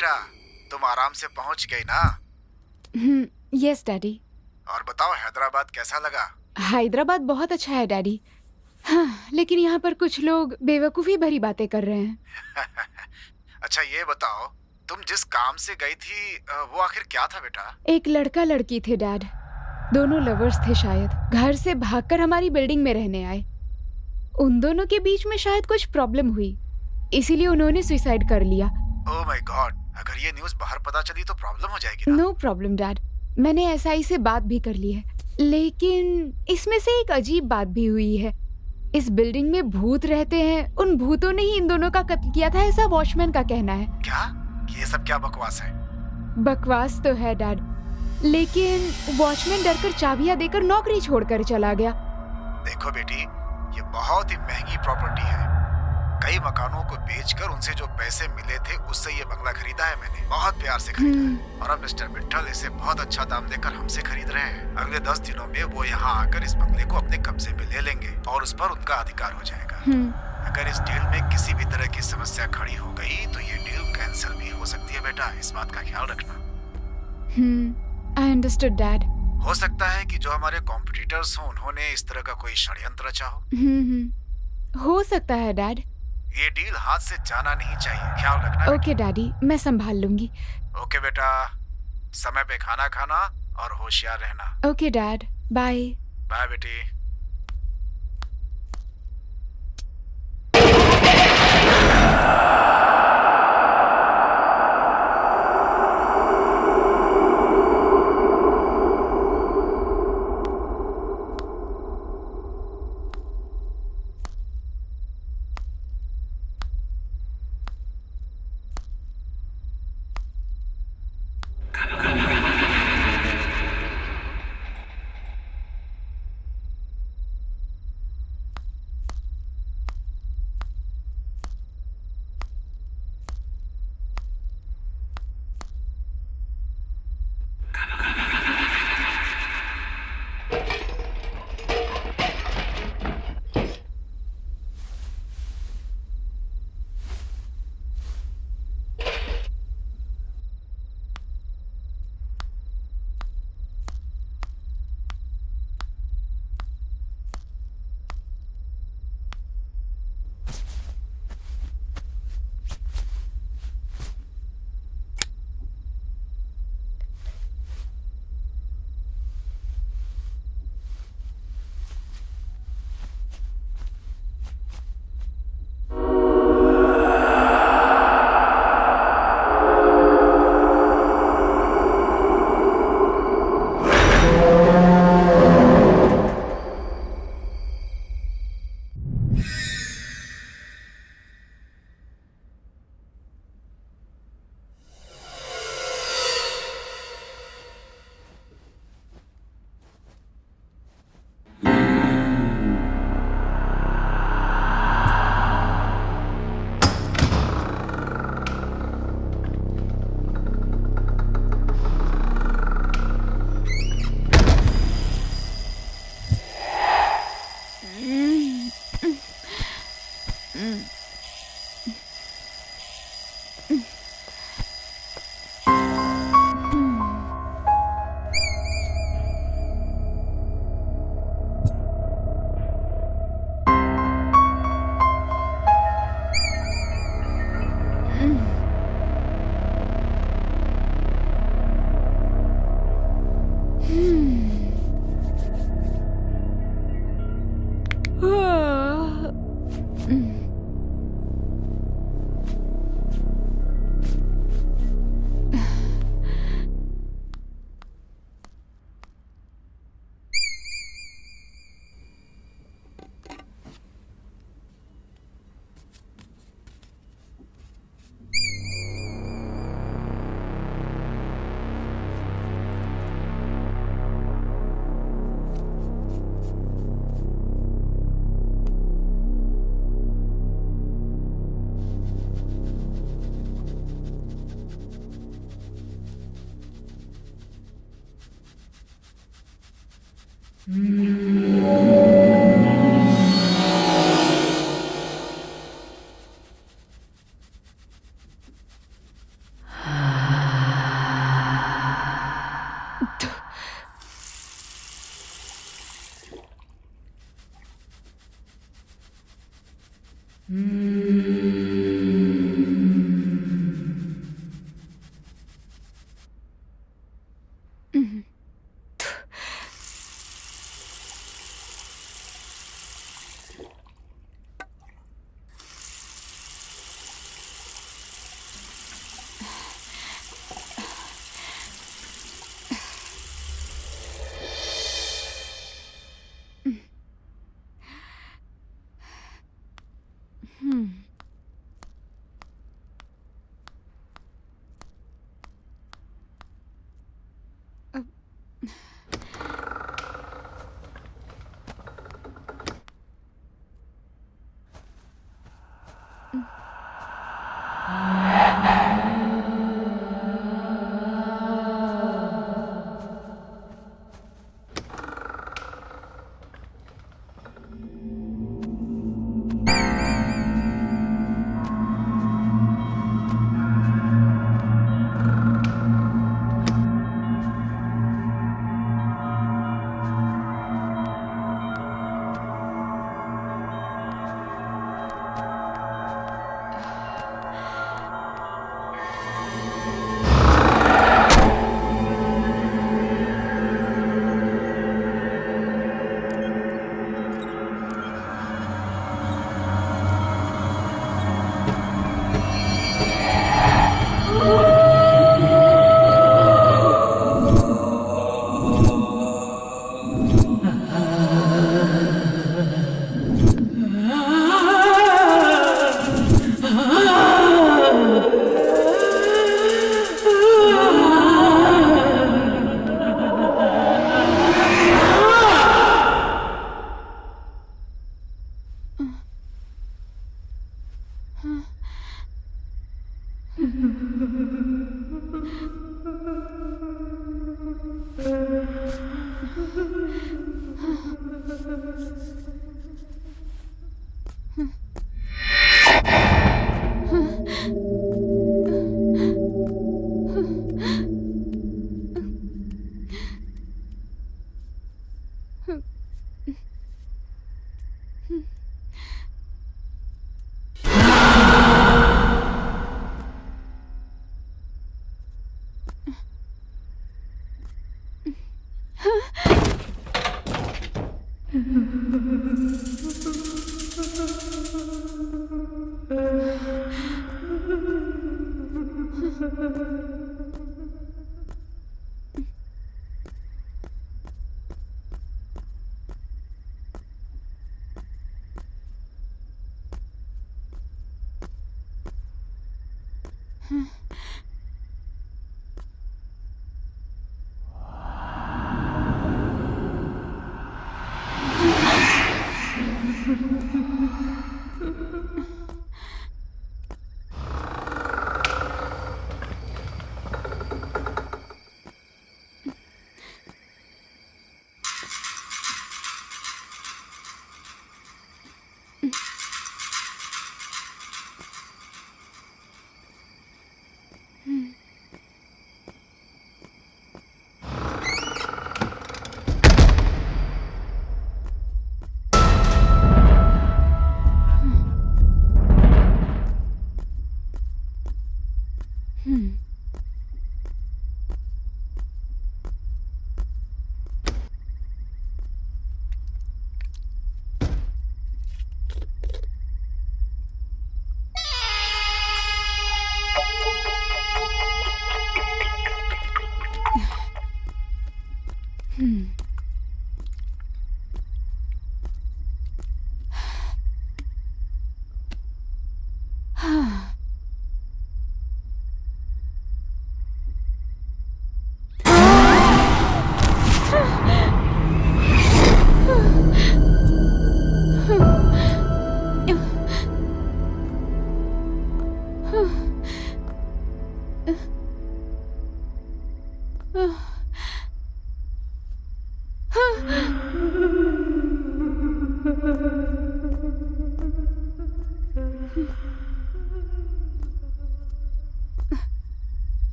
बेटा, तुम आराम से पहुंच गई ना? Yes daddy. और बताओ, हैदराबाद कैसा लगा? हैदराबाद बहुत अच्छा है डैडी। हाँ, लेकिन यहाँ पर कुछ लोग बेवकूफ़ी भरी बातें कर रहे हैं। अच्छा ये बताओ, तुम जिस काम से गई थी वो आखिर क्या था बेटा? एक लड़का लड़की थे डैड। दोनों लवर्स थे शायद। घर से भागकर हमारी बिल्डिंग में रहने आए। उन दोनों के बीच में शायद कुछ प्रॉब्लम हुई, इसीलिए उन्होंने सुसाइड कर लिया। ओह माय गॉड, अगर ये न्यूज़ बाहर पता चली तो प्रॉब्लम हो जाएगी ना? नो प्रॉब्लम डैड, मैंने एसआई से बात भी कर ली है। लेकिन इसमें से एक अजीब बात भी हुई है। इस बिल्डिंग में भूत रहते हैं। उन भूतों ने ही इन दोनों का कत्ल किया था, ऐसा वॉचमैन का कहना है। क्या? ये सब क्या बकवास है? बकवास तो है डैड, लेकिन वॉचमैन डरकर चाबियां देकर नौकरी छोड़कर चला गया। देखो बेटी, ये बहुत ही महंगी प्रॉपर्टी है। कई मकानों को बेचकर उनसे जो पैसे मिले थे उससे ये बंगला खरीदा है मैंने। बहुत प्यार से खरीदा है। और अब मिस्टर मिट्टल इसे बहुत अच्छा दाम देकर हमसे खरीद रहे हैं। अगले 10 दिनों में वो यहाँ आकर इस बंगले को अपने कब्जे में ले लेंगे और उस पर उनका अधिकार हो जाएगा। अगर इस डील में किसी भी तरह की समस्या खड़ी हो गई तो ये डील कैंसिल भी हो सकती है बेटा, इस बात का ख्याल रखना। I understood dad. हो सकता है कि जो हमारे कॉम्पिटिटर्स हों उन्होंने इस तरह का कोई षड्यंत्र रचा हो। हो सकता है डैड। ये डील हाथ से जाना नहीं चाहिए, ख्याल रखना। ओके डैडी, मैं संभाल लूंगी। ओके बेटा, समय पे खाना खाना और होशियार रहना। Okay dad, bye. बाय बेटी।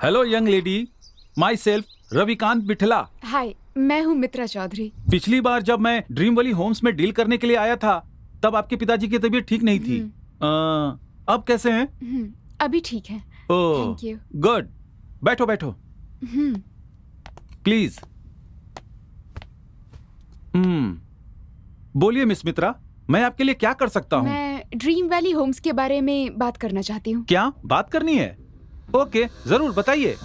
Hello young lady, myself Ravikant Bithla. Hi, मैं हूँ मित्रा चौधरी। पिछली बार जब मैं ड्रीम वैली होम्स में डील करने के लिए आया था तब आपके पिताजी की तबीयत ठीक नहीं थी। अब कैसे हैं? अभी ठीक है। ओह, थैंक यू। गुड। बैठो बैठो प्लीज। बोलिए मिस मित्रा, मैं आपके लिए क्या कर सकता हूँ? मैं ड्रीम वैली होम्स के बारे में बात करना चाहती हूँ। क्या बात करनी है? ओके, जरूर बताइए,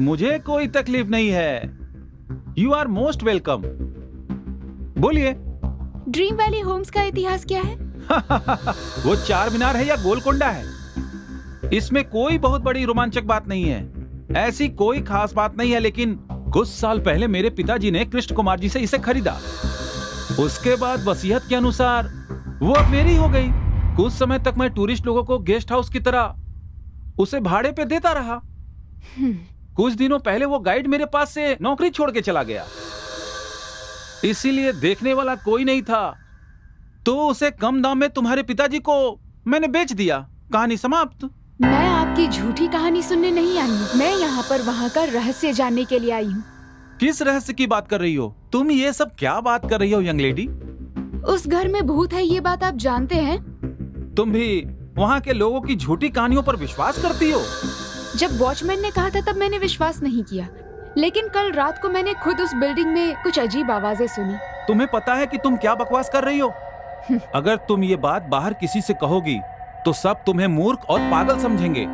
मुझे कोई तकलीफ नहीं है। You are most welcome. बोलिए। ड्रीम वैली होम्स का इतिहास क्या है? वो चार मीनार है या गोलकोंडा है, इसमें कोई बहुत बड़ी रोमांचक बात नहीं है। ऐसी कोई खास बात नहीं है, लेकिन कुछ साल पहले मेरे पिताजी ने कृष्ण कुमार जी से इसे खरीदा। उसके बाद वसीयत के अनुसार वो अब मेरी हो गई। कुछ समय तक मैं टूरिस्ट लोगों को गेस्ट हाउस की तरह उसे भाड़े पे देता रहा। कुछ दिनों पहले वो गाइड मेरे पास से नौकरी छोड़ के चला गया, इसीलिए देखने वाला कोई नहीं था, तो उसे कम दाम में तुम्हारे पिताजी को मैंने बेच दिया। कहानी समाप्त। मैं आपकी झूठी कहानी सुनने नहीं आई हूँ, मैं यहाँ पर वहाँ का रहस्य जानने के लिए आई हूँ। किस रहस्य की बात कर रही हो तुम? ये सब क्या बात कर रही हो यंग लेडी? उस घर में भूत है, ये बात आप जानते हैं? तुम भी वहाँ के लोगों की झूठी कहानियों पर विश्वास करती हो? जब वॉचमैन ने कहा था तब मैंने विश्वास नहीं किया, लेकिन कल रात को मैंने खुद उस बिल्डिंग में कुछ अजीब आवाजें सुनी। तुम्हें पता है कि तुम क्या बकवास कर रही हो? अगर तुम ये बात बाहर किसी से कहोगी तो सब तुम्हें मूर्ख और पागल समझेंगे।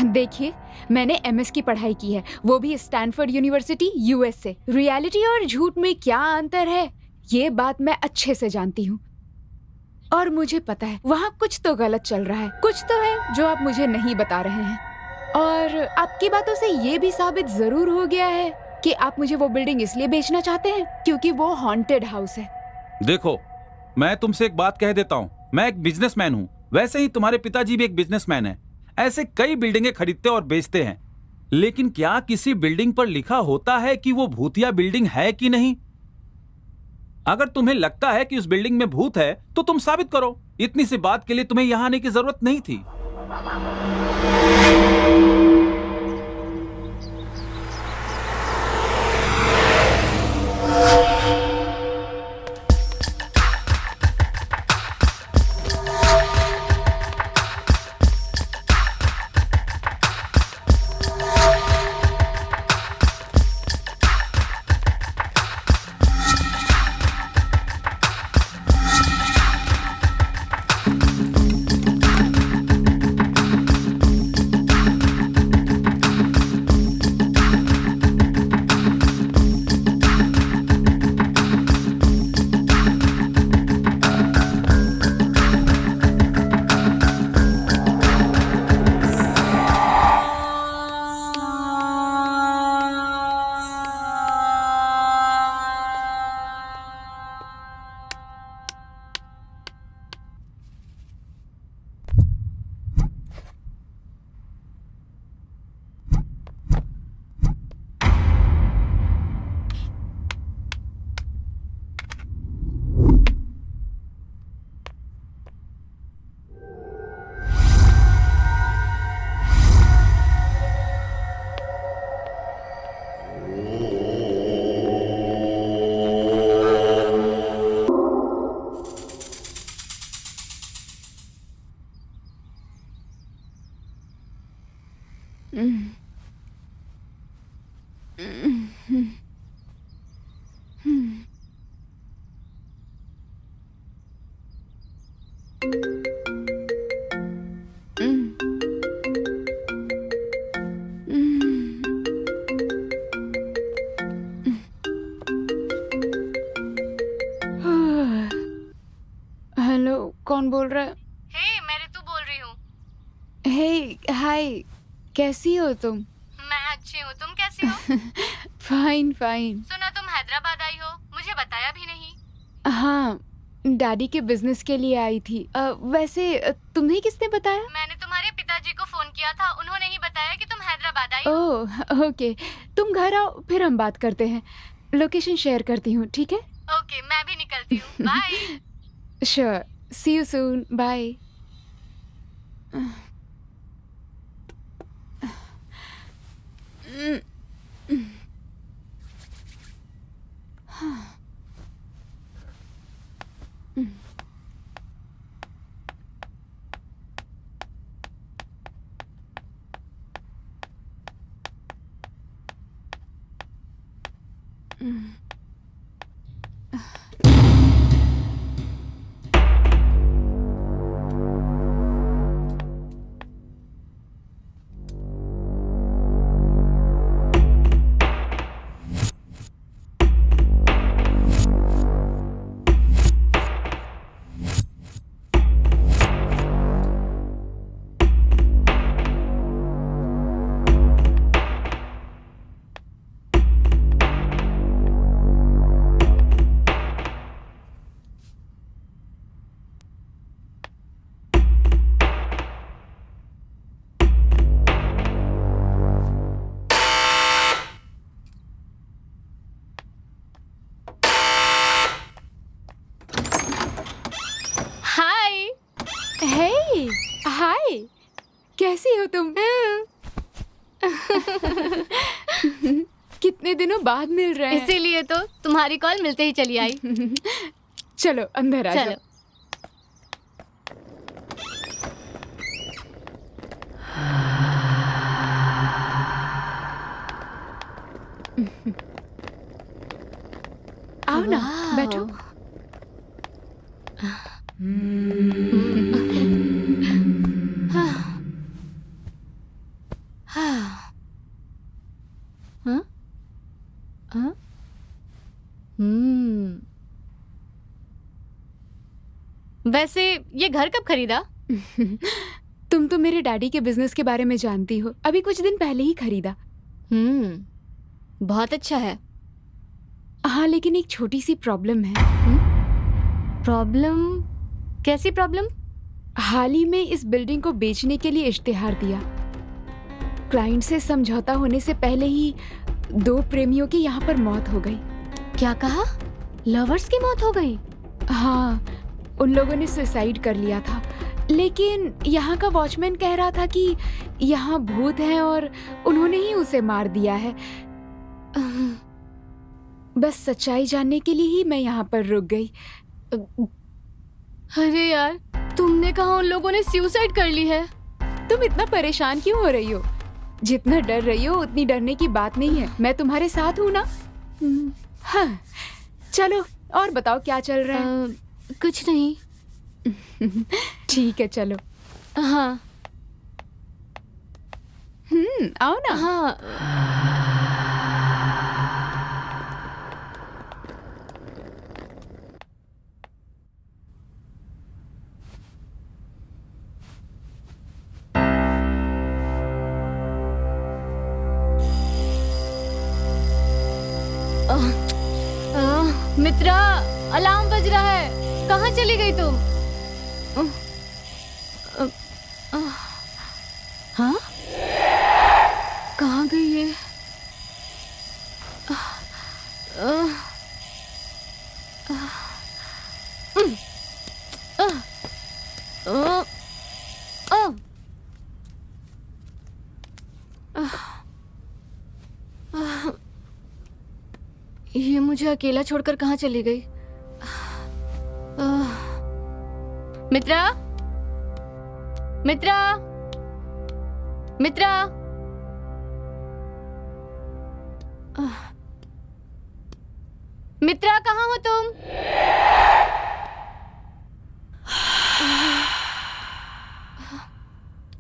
देखिए, मैंने एमएस की पढ़ाई की है, वो भी स्टैनफोर्ड यूनिवर्सिटी यूएस से। रियलिटी और झूठ में क्या अंतर है, ये बात मैं अच्छे से जानती हूँ। और मुझे पता है वहाँ कुछ तो गलत चल रहा है, कुछ तो है जो आप मुझे नहीं बता रहे हैं। और आपकी बातों से ये भी साबित जरूर हो गया है कि आप मुझे वो बिल्डिंग इसलिए बेचना चाहते हैं क्योंकि वो हॉन्टेड हाउस है। देखो, मैं तुमसे एक बात कह देता हूँ, मैं एक बिजनेसमैन हूँ, वैसे ही तुम्हारे पिताजी भी एक बिजनेसमैन है। ऐसे कई बिल्डिंगें खरीदते और बेचते हैं, लेकिन क्या किसी बिल्डिंग पर लिखा होता है कि वो भूतिया बिल्डिंग है कि नहीं? अगर तुम्हें लगता है कि उस बिल्डिंग में भूत है तो तुम साबित करो। इतनी सी बात के लिए तुम्हें यहाँ आने की जरूरत नहीं थी। हेलो, कौन बोल रहा है? हे, मैं ऋतु बोल रही हूँ। हे, हाय, कैसी हो तुम? मैं अच्छी हूँ, तुम कैसी हो? Fine fine. सुना तुम हैदराबाद आई हो, मुझे बताया भी नहीं। हाँ, डैडी के बिजनेस के लिए आई थी। वैसे तुम्हें किसने बताया? मैंने तुम्हारे पिताजी को फोन किया था, उन्होंने ही बताया कि तुम हैदराबाद आई हो। ओह, ओके, तुम घर आओ फिर हम बात करते हैं। लोकेशन शेयर करती हूँ, ठीक है? ओके, मैं भी निकलती हूँ, bye. Sure, see you soon, bye. Hey, hi, कैसी हो तुम? कितने दिनों बाद मिल रहे हैं। इसीलिए तो तुम्हारी कॉल मिलते ही चली आई। चलो अंदर आ चलो। जाओ। वैसे ये घर कब खरीदा? तुम तो मेरे डैडी के बिजनेस के बारे में जानती हो, अभी कुछ दिन पहले ही खरीदा। बहुत अच्छा है। हाँ, लेकिन एक छोटी सी प्रॉब्लम है। प्रॉब्लम? कैसी प्रॉब्लम? हाल ही में इस बिल्डिंग को बेचने के लिए इश्तिहार दिया। क्लाइंट से समझौता होने से पहले ही 2 प्रेमियों की यहाँ पर मौत हो गई। क्या कहा? लवर्स की मौत हो गई? हाँ, उन लोगों ने सुसाइड कर लिया था, लेकिन यहाँ का वॉचमैन कह रहा था कि यहाँ भूत है और उन्होंने ही उसे मार दिया है। बस सच्चाई जानने के लिए ही मैं यहाँ पर रुक गई। अरे यार, तुमने कहा उन लोगों ने सुसाइड कर ली है? तुम इतना परेशान क्यों हो रही हो? जितना डर रही हो उतनी डरने की बात नहीं है, मैं तुम्हारे साथ हूँ ना। हाँ, चलो और बताओ क्या चल रहा है? कुछ नहीं। ठीक है, चलो। हाँ। आओ ना। हाँ। मित्रा, अलार्म बज रहा है। कहाँ चली गई तुम? हाँ? कहाँ गई ये? ये मुझे अकेला छोड़कर कहाँ चली गई? मित्रा, मित्रा, मित्रा, मित्रा, कहाँ हो तुम?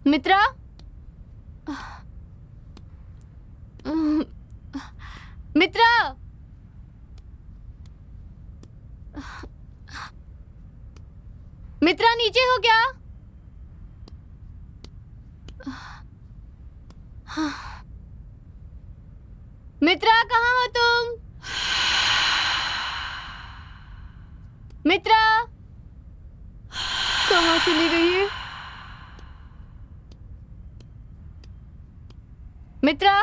मित्रा, मित्रा, मित्रा, नीचे हो क्या? मित्रा, कहाँ हो तुम? मित्रा, कहाँ चली गई है? मित्रा,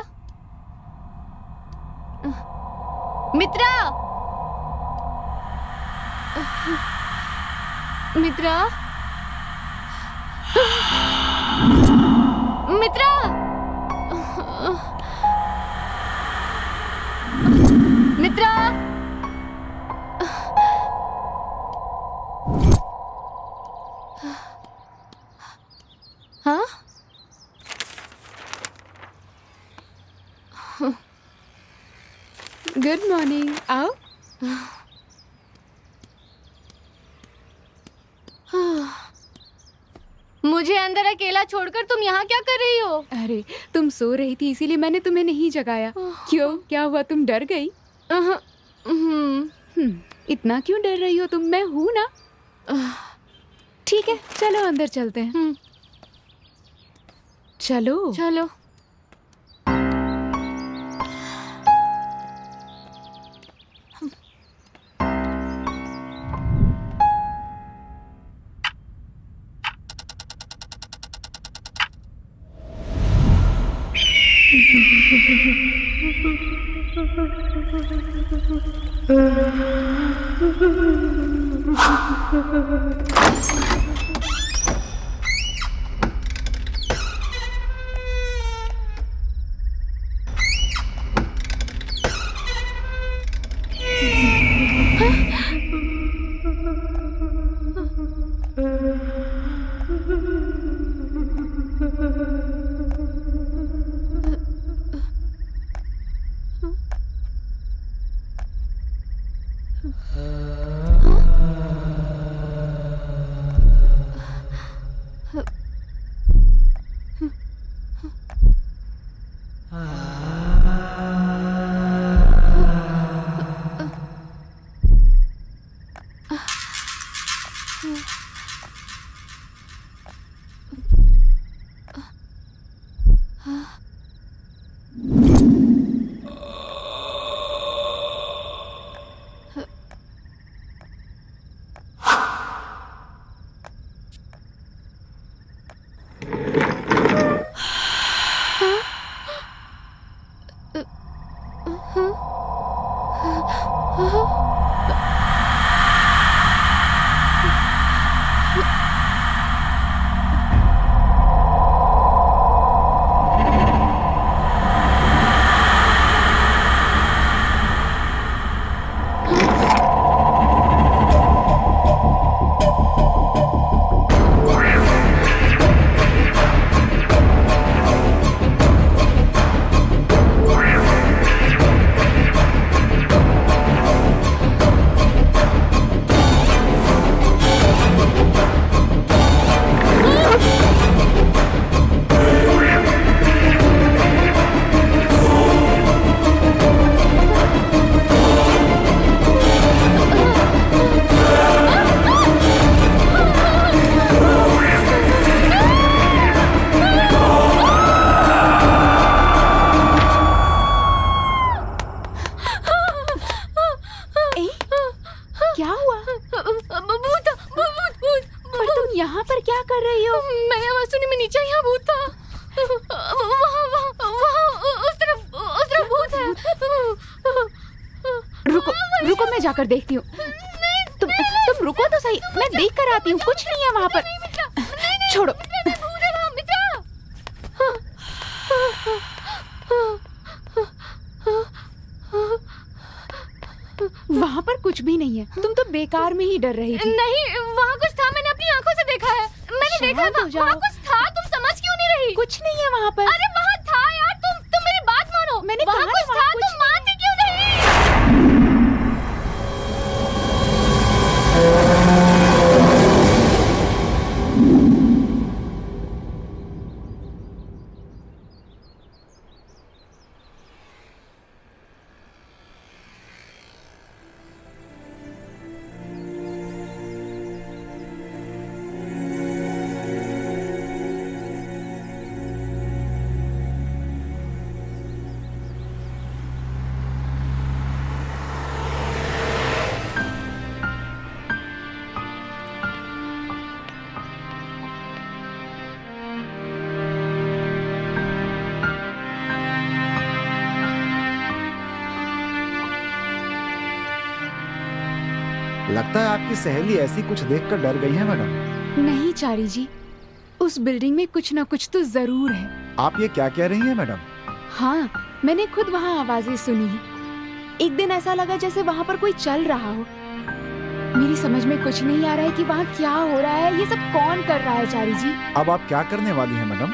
मित्रा, मित्रा, मित्रा, मित्रा, हाँ? गुड मॉर्निंग, आओ। मुझे अंदर अकेला छोड़कर तुम यहाँ क्या कर रही हो? अरे, तुम सो रही थी इसीलिए मैंने तुम्हें नहीं जगाया। क्यों, क्या हुआ, तुम डर गई? इतना क्यों डर रही हो तुम? मैं हूं ना। ठीक है, चलो अंदर चलते हैं। चलो चलो। हो? मैंने आवाज सुनी, मैं नीचे, यहाँ भूत था। वहाँ उस तरफ भूत है। रुको रुको, मैं जाकर देखती हूँ। तुम रुको तो सही, मैं देख कर आती हूँ। कुछ नहीं है वहाँ पर। छोड़ो। वहाँ पर कुछ भी नहीं है। तुम तो बेकार में ही डर रही थी। नहीं, वहाँ कुछ था, मैंने अपनी आंखों से देखा है। मैंने देखा शांत हो जाओ। वहाँ कुछ था, तुम समझ क्यों नहीं रही? कुछ नहीं है वहाँ पर। अरे वहाँ था यार, तुम मेरी बात मानो। मैंने वहाँ कहा कुछ ना, था, वहाँ कुछ तुम मानती क्यों नहीं? लगता है आपकी सहेली ऐसी कुछ देखकर डर गई है मैडम। नहीं चारी जी, उस बिल्डिंग में कुछ ना कुछ तो जरूर है। आप ये क्या कह रही हैं मैडम? हाँ, मैंने खुद वहाँ आवाजें सुनी हैं। एक दिन ऐसा लगा जैसे वहाँ पर कोई चल रहा हो। मेरी समझ में कुछ नहीं आ रहा है कि वहाँ क्या हो रहा है, ये सब कौन कर रहा है चारी जी। अब आप क्या करने वाली हैं मैडम?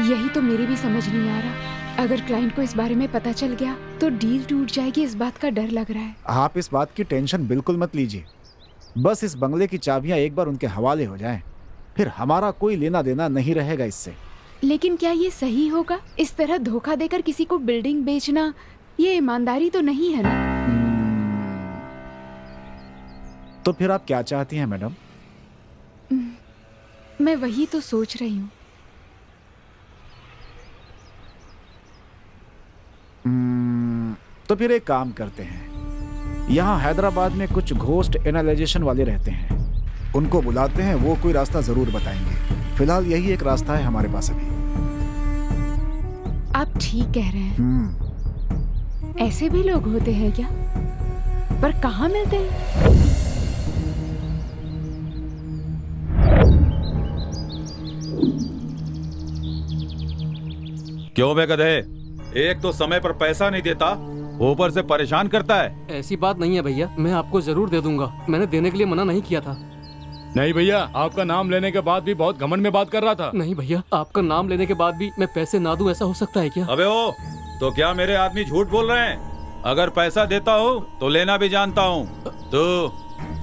यही तो मेरी भी समझ नहीं आ रहा। अगर क्लाइंट को इस बारे में पता चल गया तो डील टूट जाएगी, इस बात का डर लग रहा है। आप इस बात की टेंशन बिल्कुल मत लीजिए। बस इस बंगले की चाबियां एक बार उनके हवाले हो जाएं, फिर हमारा कोई लेना देना नहीं रहेगा इससे। लेकिन क्या ये सही होगा? इस तरह धोखा देकर किसी को बिल्डिंग बेचना, ये ईमानदारी तो नहीं है ना। तो फिर आप क्या चाहती हैं मैडम? मैं वही तो सोच रही हूँ। तो फिर एक काम करते हैं, यहाँ हैदराबाद में कुछ घोस्ट एनालाइजेशन वाले रहते हैं, उनको बुलाते हैं, वो कोई रास्ता जरूर बताएंगे। फिलहाल यही एक रास्ता है हमारे पास अभी। आप ठीक कह रहे हैं। ऐसे भी लोग होते हैं क्या? पर कहाँ मिलते हैं? क्यों बे गधे, एक तो समय पर पैसा नहीं देता, ऊपर से परेशान करता है। ऐसी बात नहीं है भैया, मैं आपको जरूर दे दूंगा। मैंने देने के लिए मना नहीं किया था। नहीं भैया, आपका नाम लेने के बाद भी बहुत घमंड में बात कर रहा था। नहीं भैया, आपका नाम लेने के बाद भी मैं पैसे ना दूं, ऐसा हो सकता है क्या? अबे ओ, तो क्या मेरे आदमी झूठ बोल रहे हैं? अगर पैसा देता हूँ तो लेना भी जानता हूँ। तू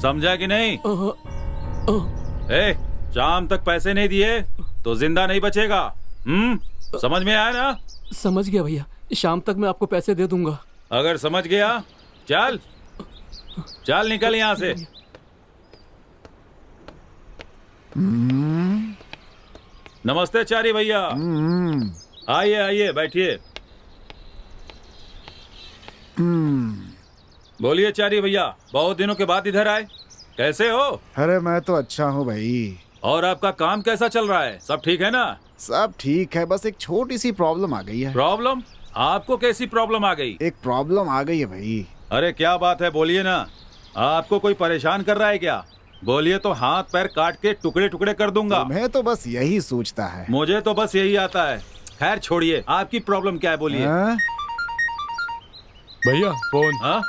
समझा कि नहीं? ए, शाम तक पैसे नहीं दिए तो जिंदा नहीं बचेगा। समझ में आया ना? समझ गया भैया, शाम तक मैं आपको पैसे दे दूंगा। अगर समझ गया, चल चल निकल यहाँ से। नमस्ते चारी भैया। आइए आइए, बैठिए। बोलिए चारी भैया, बहुत दिनों के बाद इधर आए, कैसे हो? अरे मैं तो अच्छा हूँ भाई। और आपका काम कैसा चल रहा है? सब ठीक है ना? सब ठीक है, बस एक छोटी सी प्रॉब्लम आ गई है। प्रॉब्लम? आपको कैसी प्रॉब्लम आ गई? एक प्रॉब्लम आ गई है भाई। अरे क्या बात है, बोलिए ना। आपको कोई परेशान कर रहा है क्या? बोलिए तो हाथ पैर काट के टुकड़े टुकड़े कर दूंगा। मैं तो बस यही सोचता है। मुझे तो बस यही आता है। खैर छोड़िए, आपकी प्रॉब्लम क्या है, बोलिए। हाँ? भैया फोन। हाँ?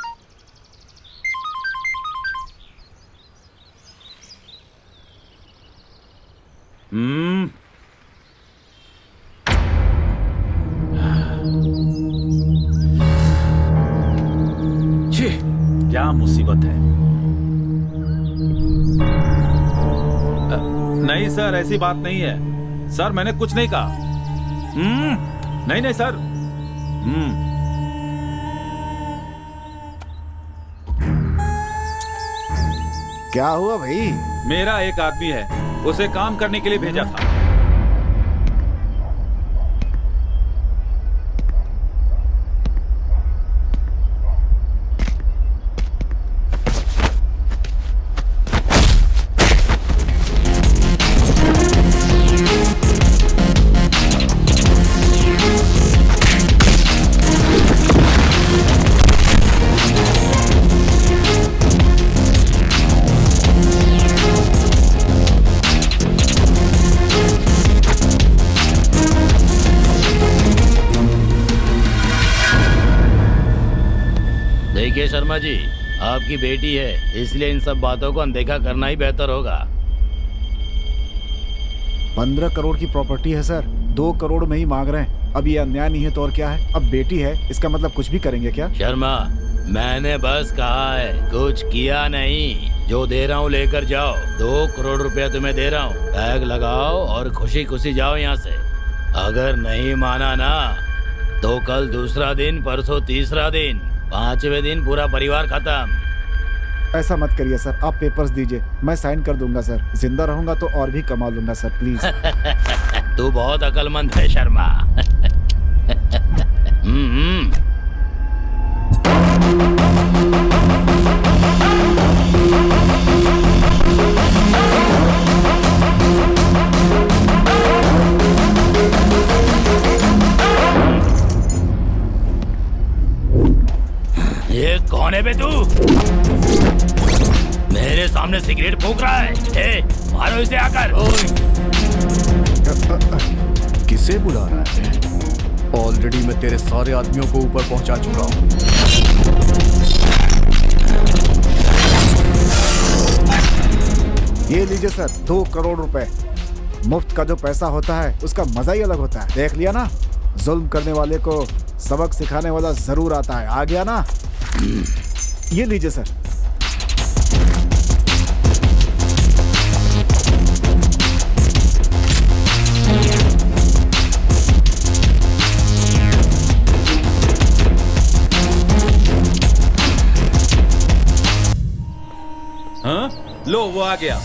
छी, क्या मुसीबत है। नहीं सर, ऐसी बात नहीं है सर, मैंने कुछ नहीं कहा। नहीं नहीं सर। क्या हुआ भाई? मेरा एक आदमी है, उसे काम करने के लिए भेजा था। देखिए शर्मा जी, आपकी बेटी है, इसलिए इन सब बातों को अनदेखा करना ही बेहतर होगा। 15 करोड़ की प्रॉपर्टी है सर, 2 करोड़ में ही मांग रहे हैं। अब ये अन्याय नहीं है तो और क्या है? अब बेटी है, इसका मतलब कुछ भी करेंगे क्या? शर्मा, मैंने बस कहा है, कुछ किया नहीं। जो दे रहा हूँ लेकर जाओ। 2 करोड़ रुपया तुम्हें दे रहा हूँ, बैग लगाओ और खुशी खुशी जाओ यहाँ से। अगर नहीं माना ना तो कल दूसरा दिन, परसों तीसरा दिन, 5वें दिन पूरा परिवार खत्म। ऐसा मत करिए सर, आप पेपर्स दीजिए, मैं साइन कर दूंगा सर। जिंदा रहूंगा तो और भी कमा लूंगा सर, प्लीज। तू बहुत अकलमंद है शर्मा। ये कौन है बे तू? मेरे सामने सिगरेट फूंक रहा है। ए, मारो इसे आकर। किसे बुला रहा है? ऑलरेडी मैं तेरे सारे आदमियों को ऊपर पहुंचा चुका हूं। ये लीजिए सर, 2 करोड़ रुपए। मुफ्त का जो पैसा होता है उसका मजा ही अलग होता है। देख लिया ना, जुल्म करने वाले को सबक सिखाने वाला जरूर आता है। आ गया ना? ये लीजिए सर। हाँ, लो वो आ गया।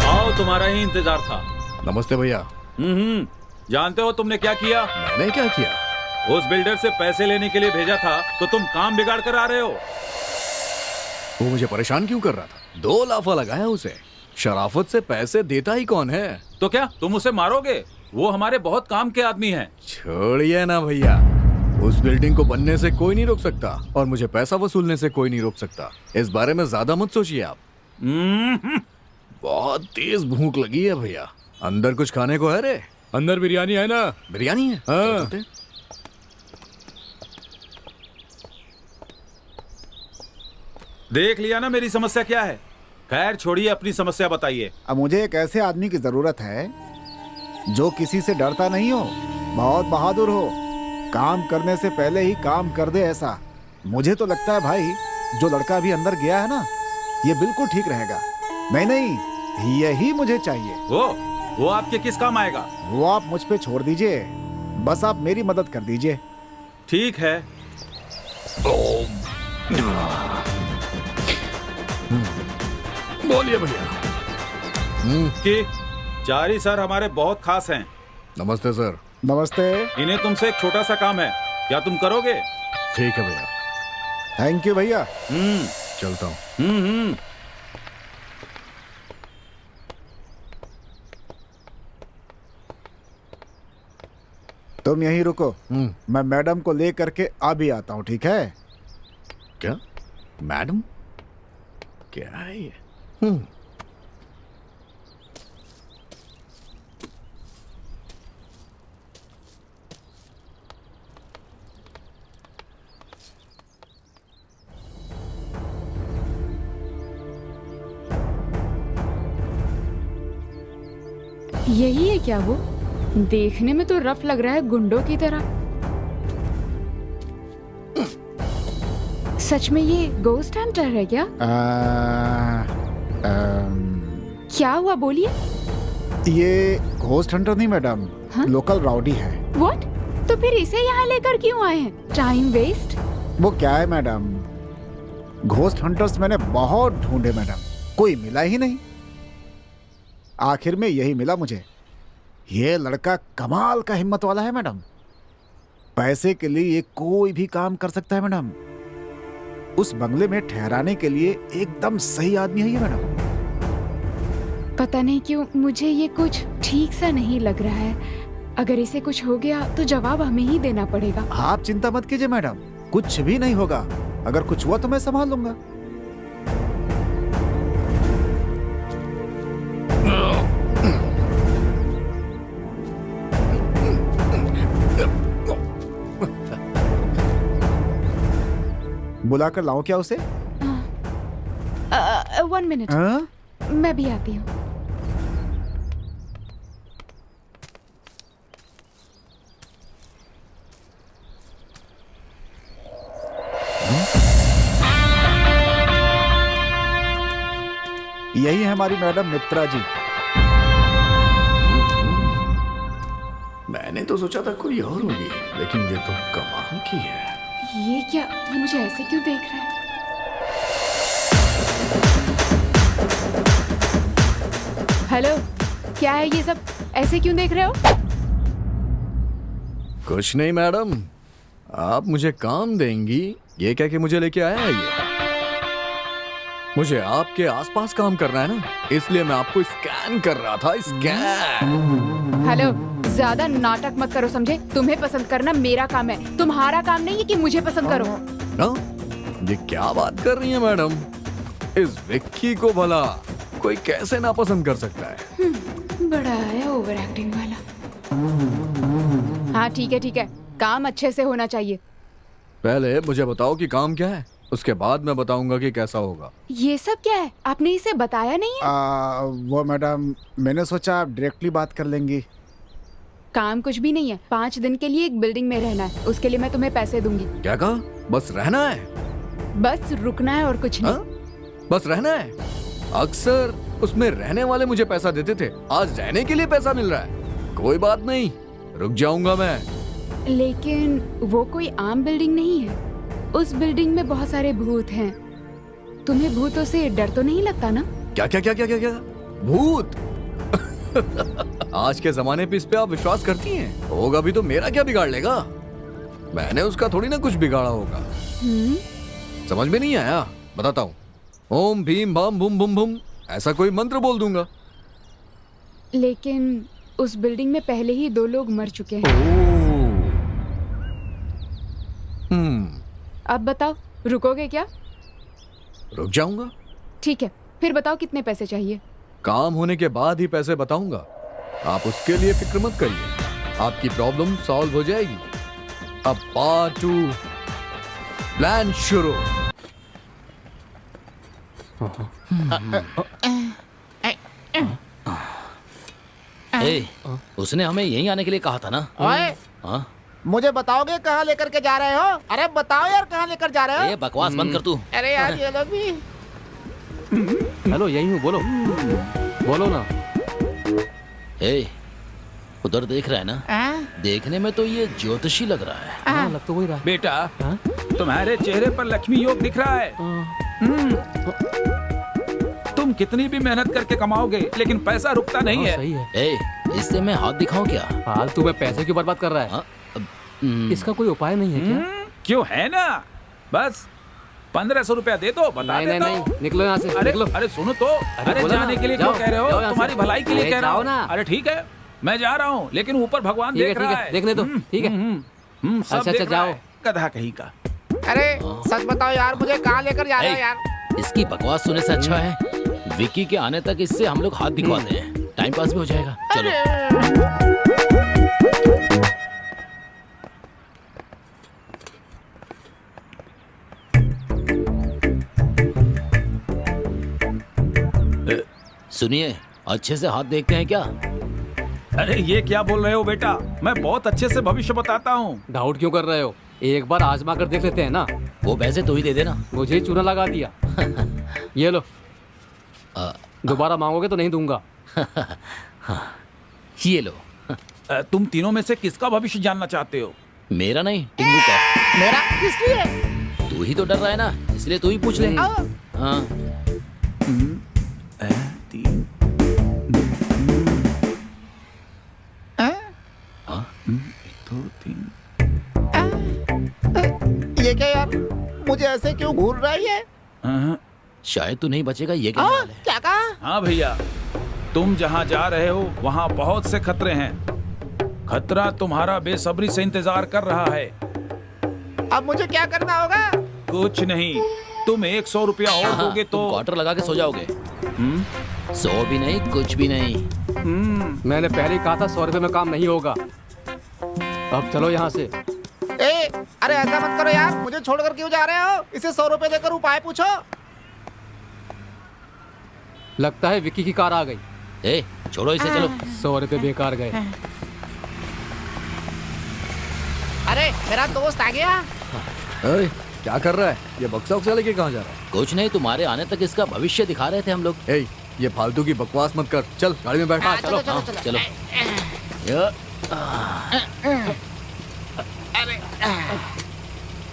आओ, तुम्हारा ही इंतजार था। नमस्ते भैया। जानते हो तुमने क्या किया? मैंने क्या किया? उस बिल्डर से पैसे लेने के लिए भेजा था तो तुम काम बिगाड़ कर आ रहे हो। वो मुझे परेशान क्यों कर रहा था? 2 लाफा लगाया उसे। शराफत से पैसे देता ही कौन है? तो क्या तुम उसे मारोगे? वो हमारे बहुत काम के आदमी हैं। छोड़िए ना भैया, उस बिल्डिंग को बनने से कोई नहीं रोक सकता और मुझे पैसा वसूलने से कोई नहीं रोक सकता। इस बारे में ज्यादा मत सोचिए आप। बहुत तेज भूख लगी है भैया। अंदर कुछ खाने को है रे? अंदर बिरयानी है ना? बिरयानी है? हाँ। देख लिया ना मेरी समस्या क्या है। खैर छोड़िए, अपनी समस्या बताइए। अब मुझे एक ऐसे आदमी की जरूरत है जो किसी से डरता नहीं हो, बहुत बहादुर हो, काम करने से पहले ही काम कर दे। ऐसा मुझे तो लगता है भाई, जो लड़का अभी अंदर गया है ना, ये बिल्कुल ठीक रहेगा। नहीं, यही मुझे चाहिए। वो आपके किस काम आएगा? वो आप मुझ पे छोड़ दीजिए, बस आप मेरी मदद कर दीजिए। ठीक है। बोलिए भैया। कि चारी सर हमारे बहुत खास हैं। नमस्ते सर। नमस्ते। इन्हें तुमसे एक छोटा सा काम है, क्या तुम करोगे? ठीक है भैया। थैंक यू भैया। चलता हूँ। तुम यहीं रुको, मैं मैडम को ले करके अभी आता हूँ, ठीक है? क्या? मैडम? क्या है ये? यही है क्या वो? देखने में तो रफ लग रहा है, गुंडों की तरह। सच में ये गोस्ट हंटर है क्या? क्या हुआ, बोलिए। ये घोस्ट हंटर नहीं मैडम, लोकल राउडी है। व्हाट? तो फिर इसे यहाँ लेकर क्यों आए हैं? Time waste. वो क्या है मैडम, घोस्ट हंटर्स मैंने बहुत ढूंढे मैडम, कोई मिला ही नहीं। आखिर में यही मिला मुझे। ये लड़का कमाल का हिम्मत वाला है मैडम। पैसे के लिए ये कोई भी काम कर सकता है मैडम। उस बंगले में ठहराने के लिए एकदम सही आदमी है ये मैडम। पता नहीं क्यों मुझे ये कुछ ठीक सा नहीं लग रहा है। अगर इसे कुछ हो गया तो जवाब हमें ही देना पड़ेगा। आप चिंता मत कीजिए मैडम, कुछ भी नहीं होगा। अगर कुछ हुआ तो मैं संभाल लूंगा। बुला कर लाऊं क्या उसे? 1 मिनट, हाँ? मैं भी आती हूँ। यही है हमारी मैडम मित्रा जी। मैंने तो सोचा था कोई और होगी, लेकिन ये तो कमाल की है। ये क्या, ये मुझे ऐसे क्यों देख रहा है? हेलो, क्या है ये सब? ऐसे क्यों देख रहे हो? कुछ नहीं मैडम, आप मुझे काम देंगी ये क्या कि मुझे लेके आया है ये? मुझे आपके आसपास काम करना है ना, इसलिए मैं आपको स्कैन कर रहा था। स्कैन। हेलो, ज्यादा नाटक मत करो, समझे? तुम्हें पसंद करना मेरा काम है, तुम्हारा काम नहीं है कि मुझे पसंद करो। ना? ये क्या बात कर रही है मैडम? इस विक्की को भला कोई कैसे नापसंद कर सकता है? बड़ा है ओवर एक्टिंग वाला। हाँ ठीक है, काम अच्छे से होना चाहिए। पहले मुझे बताओ कि काम क्या है, उसके बाद मैं बताऊंगा कि कैसा होगा। ये सब क्या है? आपने इसे बताया नहीं है? वो मैडम, मैंने सोचा आप डायरेक्टली बात कर लेंगी। काम कुछ भी नहीं है। 5 दिन के लिए एक बिल्डिंग में रहना है, उसके लिए मैं तुम्हें पैसे दूंगी। क्या कहा? बस रहना है? बस रुकना है और कुछ नहीं। बस रहना है? अक्सर उसमें रहने वाले मुझे पैसा देते थे, आज रहने के लिए पैसा मिल रहा है। कोई बात नहीं, रुक जाऊंगा मैं। लेकिन वो कोई आम बिल्डिंग नहीं है, उस बिल्डिंग में बहुत सारे भूत हैं। तुम्हें भूतों से डर तो नहीं लगता ना? क्या क्या क्या क्या क्या क्या? भूत? आज के जमाने पे इस पे आप विश्वास करती हैं? होगा भी तो मेरा क्या बिगाड़ लेगा? मैंने उसका थोड़ी ना कुछ बिगाड़ा होगा। समझ में नहीं आया? बताता हूँ। ओम भीम भाम बूम बूम बूम, ऐसा कोई मंत्र बोल दूंगा। लेकिन उस बिल्डिंग में पहले ही 2 लोग मर चुके हैं। अब बताओ, रुकोगे क्या? रुक जाऊंगा। ठीक है, फिर बताओ कितने पैसे चाहिए? काम होने के बाद ही पैसे बताऊंगा, आप उसके लिए फिक्र मत करिए, आपकी प्रॉब्लम सॉल्व हो जाएगी। अब पार्ट 2 प्लान शुरू। उसने हमें यहीं आने के लिए कहा था ना? ओए, हाँ? मुझे बताओगे कहाँ लेकर के जा रहे हो? अरे बताओ यार, कहाँ लेकर जा रहे हो? ये बकवास बंद कर तू। अरे यार ये लोग भी। हेलो, यही हूँ, बोलो बोलो ना। उधर देख रहा है ना? देखने में तो ये ज्योतिषी लग रहा है। हाँ, लग तो वही रहा है। बेटा, तुम्हारे चेहरे पर लक्ष्मी योग दिख रहा है। तुम कितनी भी मेहनत करके कमाओगे, लेकिन पैसा रुकता नहीं है। सही है। इससे मैं हाथ दिखाऊं क्या? फालतू में पैसे क्यों बर्बाद कर रहा है? इसका कोई उपाय नहीं है क्या? क्यों, है ना? बस 1500 रुपया दे दो, बता नहीं देता नहीं हूँ। नहीं, निकलो यहाँ से, अरे निकलो। अरे सुनो तो, अरे बोलो जाने ना, के लिए जाओ, क्यों कह रहे हो? जाओ यहाँ तुम्हारी से। भलाई के लिए अरे कह रहा जाओ हूँ ना। अरे ठीक है, मैं जा रहा हूँ, लेकिन ऊपर भगवान देख रहा है। देखने दो, ठीक है। सब अच्छा, देख रहा जाओ। है। गधा कहीं का। अरे सच बताओ यार, मुझे कहाँ लेकर जा रहे हो यार? इसकी बकवास सुनने से अच्छा है विकी के आने तक इससे हम लोग हाथ दिखवाते हैं, टाइम पास भी हो जाएगा। चलो। सुनिए, अच्छे से हाथ देखते हैं क्या? अरे ये क्या बोल रहे हो बेटा? मैं बहुत अच्छे से भविष्य बताता हूँ। डाउट क्यों कर रहे हो? एक बार आजमा कर देख लेते हैं ना। वो पैसे तू ही दे देना। मुझे ही चूना लगा दिया। ये लो, दोबारा मांगोगे तो नहीं दूंगा। ये लो। तुम तीनों में से किसका भविष्य जानना चाहते हो? मेरा नहीं, टिंगू का। मेरा किस लिए? तू ही तो डर रहा है ना, इसलिए तू ही पूछ ले। हाँ। ये क्या यार, मुझे ऐसे क्यों घूर रही है? शायद तू नहीं बचेगा, ये क्या हाल है? क्या कहा? हाँ भैया, तुम जहाँ जा रहे हो वहाँ बहुत से खतरे हैं। खतरा तुम्हारा बेसब्री से इंतजार कर रहा है। अब मुझे क्या करना होगा? कुछ नहीं, तुम 100 रुपया और दोगे तो क्वार्टर लगा के सो जाओगे। 100 भी नहीं, कुछ भी नहीं। मैंने पहले ही कहा था 100 रुपए में काम नहीं होगा। अब चलो यहाँ से। अरे ऐसा मत करो यार, मुझे छोड़कर क्यों जा रहे हो? इसे 100 रुपए देकर उपाय पूछो। लगता है विक्की की कार आ गई। ए, छोड़ो इसे, चलो। 100 रुपए बेकार गए। अरे मेरा दोस्त आ गया। अरे क्या कर रहा है? ये बक्सा उक्सा लेके कहाँ जा रहा है? कुछ नहीं, तुम्हारे आने तक इसका भविष्य दिखा रहे थे हम लोग। ए, ये फालतू की बकवास मत कर, चल गाड़ी में बैठ। चलो चलो हाँ, चलो।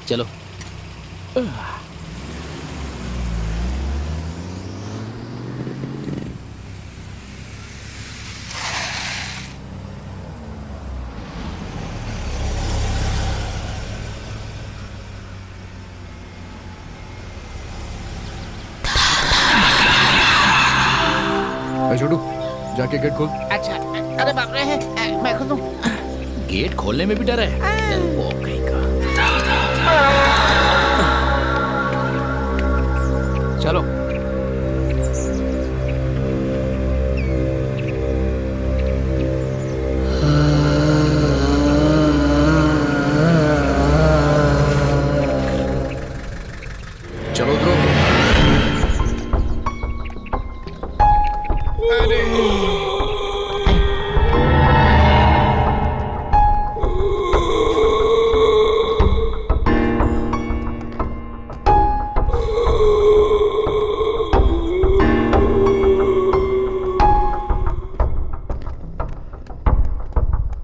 चलो। चलो। छोटू जाके गेट खोल। अच्छा, अरे बाप रे, मैं खुद हूँ। गेट खोलने में भी डर है। वो कहीं का। चलो। चलो उतरो।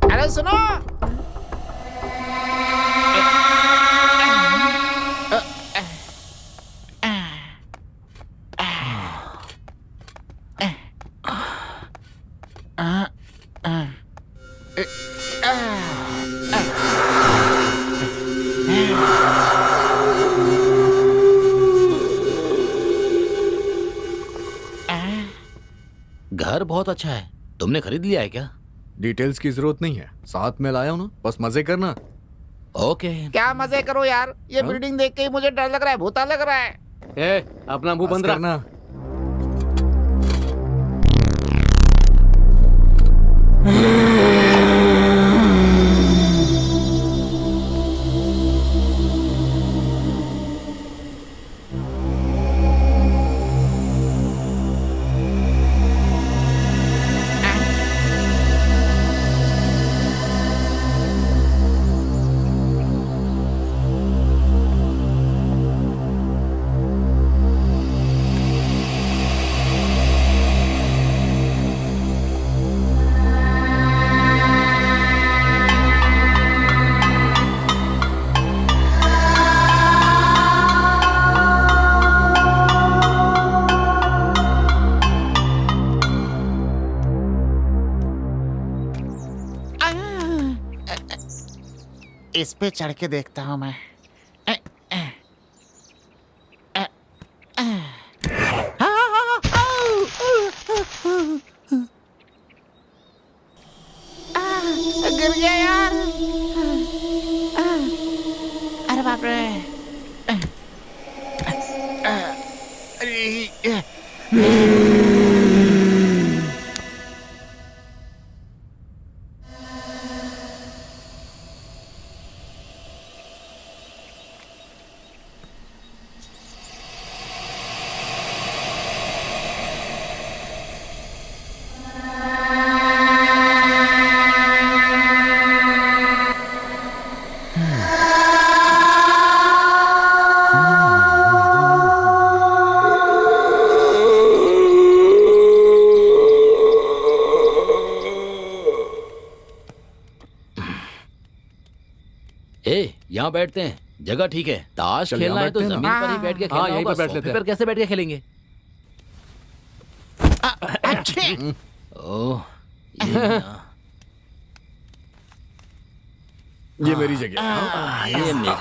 अरे सुनो, घर बहुत अच्छा है। तुमने खरीद लिया है क्या? डिटेल्स की जरूरत नहीं है, साथ में लाया हूं ना, बस मजे करना। ओके। क्या मजे करो यार, ये हाँ? बिल्डिंग देख के ही मुझे डर लग रहा है, भूता लग रहा है। ए, अपना मुंह बस बंद रख। करना। इस पे चढ़ के देखता हूँ मैं। गिर गया यार। अरे बाप रे। यहाँ बैठते हैं, जगह ठीक है। ताश चल, खेलना यहाँ है तो बैठते हैं जमीन पर ही बैठ के खेलना हाँ, यहीं होगा। पर बैठ सोफे लेते हैं। पर कैसे बैठ के खेलेंगे? ओह, ये मेरी जगह। ये मेरी।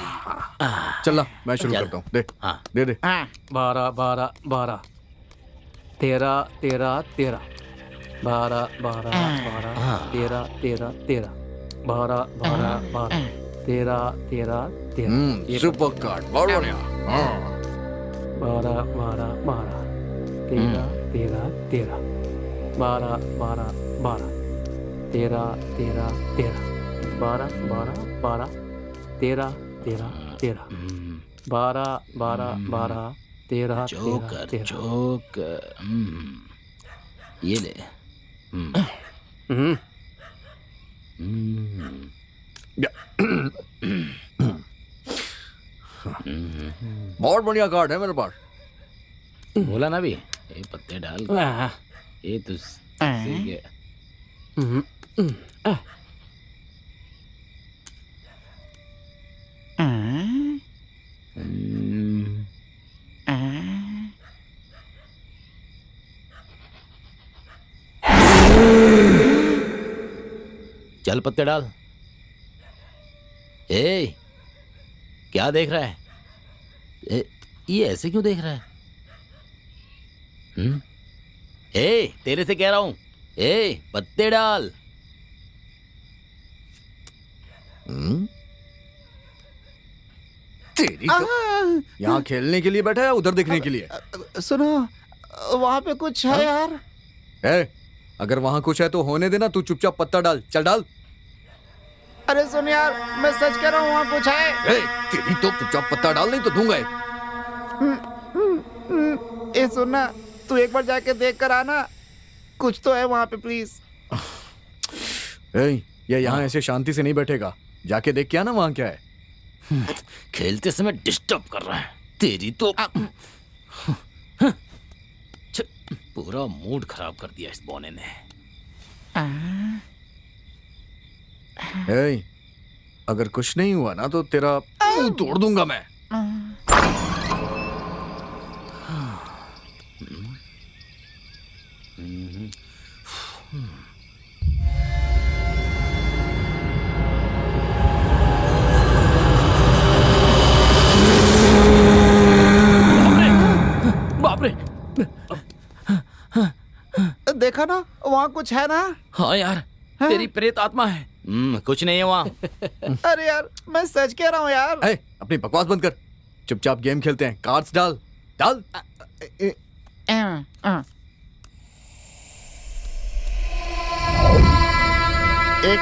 चल मैं शुरू चल। करता हूँ। दे हाँ। दे दे। 12 12 12 13 13 13 12 12 12 13 13 13 12 12 12 13 13 13 सुपर कार्ड बहुत बढ़िया। 12 12 12 13 13 13 12 12 12 13 13 13 12 12 12 13 13 13 12 12 12 13 जोकर 13 जोकर ये ले। हम्म, बहुत बढ़िया कार्ड है मेरे पास। बोला ना भी, ये पत्ते डाल ये तो सही है। चल पत्ते डाल। ए क्या देख रहा है? ये ऐसे क्यों देख रहा है? ए तेरे से कह रहा हूं, ए पत्ते डाल। तेरी तो यहाँ खेलने के लिए बैठा है, उधर देखने के लिए? सुनो, वहाँ पे कुछ है यार। ए, अगर वहाँ कुछ है तो होने देना, तू चुपचाप पत्ता डाल, चल डाल। अरे सुन यार, मैं सच कह रहा हूँ, वहाँ कुछ है। ए, तेरी तो चुपचाप पत्ता डाल, नहीं तो दूंगा। ए सुनना, तू एक बार जाके देख कर आना, कुछ तो है वहाँ पे प्लीज। ये यहाँ ऐसे शांति से नहीं बैठेगा, जाके देख के आना वहाँ क्या है। खेलते समय डिस्टर्ब कर रहा है, तेरी तो पूरा मूड खराब कर दिया इस बौने ने। अगर कुछ नहीं हुआ ना तो तेरा मुंह तोड़ दूंगा मैं। बाप रे, देखा ना, वहाँ कुछ है ना। हाँ यार, तेरी प्रेत आत्मा है। कुछ नहीं है वहाँ। अरे यार, मैं सच कह रहा हूँ यार। अपनी बकवास बंद कर, चुपचाप गेम खेलते हैं। कार्ड्स डाल डाल। 1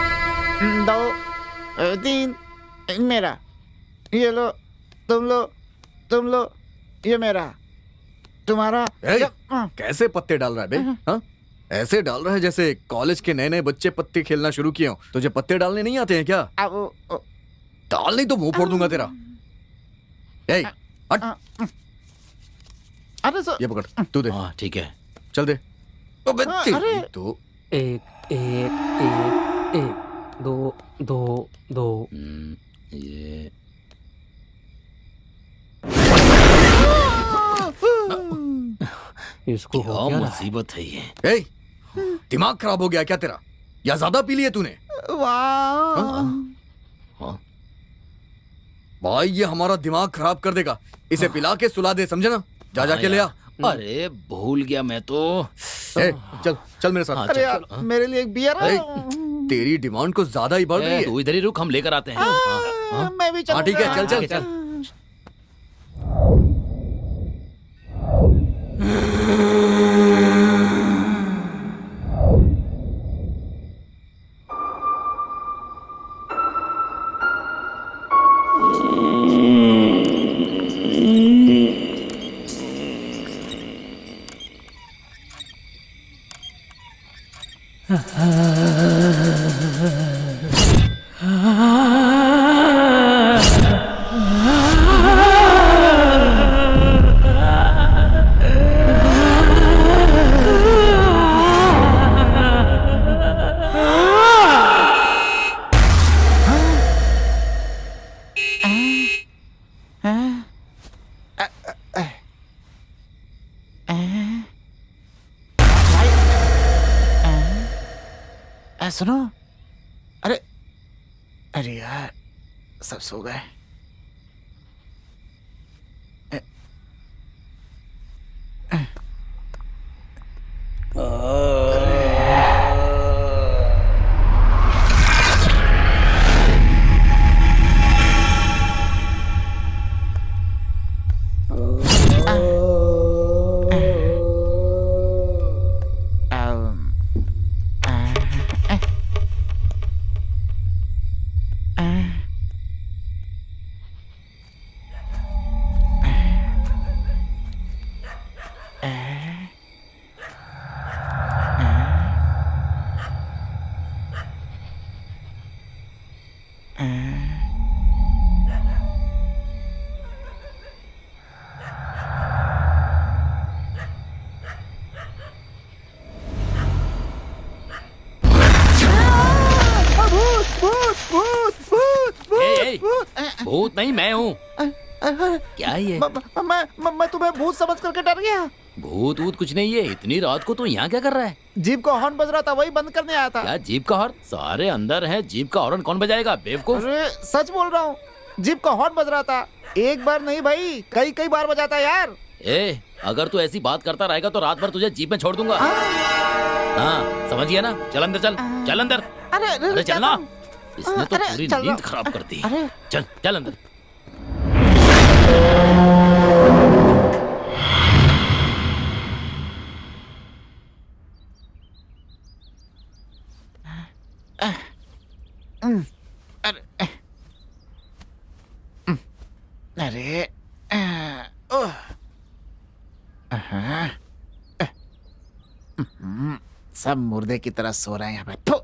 2 3 मेरा, ये लो, तुम लो, ये मेरा, तुम्हारा। कैसे पत्ते डाल रहा है बे? हाँ? ऐसे डाल रहा है जैसे कॉलेज के नए नए बच्चे पत्ते खेलना शुरू किए हो। तुझे पत्ते डालने नहीं आते हैं क्या? डाल नहीं तो मुंह फोड़ दूंगा तेरा। हट। अरे ये पकड़, तू दे। हाँ ठीक है, चल दे। अरे तो 1 1 1 1 2 2 2। ये इसको हो क्या गया ना? मुसीबत है ये। दिमाग खराब हो गया क्या तेरा, या ज्यादा पी लिए तूने? भाई ये हमारा दिमाग खराब कर देगा, इसे पिला के सुला दे, समझे ना? जा जाके ले आ। अरे भूल गया मैं तो। चल चल मेरे साथ। अरे यार, मेरे लिए एक बियर है। तेरी डिमांड को ज्यादा ही बढ़ रही है। तू इधर ही रुक, हम लेकर आते हैं। मैं भी हाँ ठीक है, चल चल चल। सुनो, अरे यार, सब सो गए। भूत नहीं मैं हूँ। क्या है ये? मैं तुम्हें भूत समझ करके डर गया। भूत वूत कुछ नहीं है। इतनी रात को तू यहाँ क्या कर रहा है? जीप का हॉर्न बज रहा था, वही बंद करने आया था। क्या जीप का हॉर्न? सारे अंदर हैं, जीप का हॉर्न कौन बजाएगा बेवकूफ? अरे सच बोल रहा हूँ, जीप का हॉर्न बज रहा था। एक बार नहीं भाई, कई कई बार बजाता है यार। ए, अगर तू ऐसी बात करता रहेगा तो रात भर तुझे जीप में छोड़ दूंगा। हाँ समझ गया ना? चल अंदर चल, चल अंदर। अरे चलना, इसने तो पूरी नींद खराब कर दी। चल चल अंदर। अरे सब मुर्दे की तरह सो रहे हैं यहाँ पे। थू।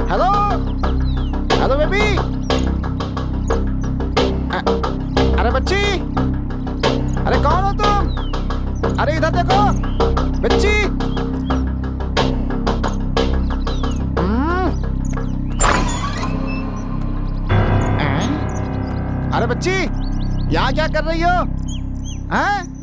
Hello hello baby. अरे बच्ची, अरे कौन हो तुम? अरे इधर देखो बच्ची। अरे बच्ची, यहाँ क्या कर रही हो? हैं?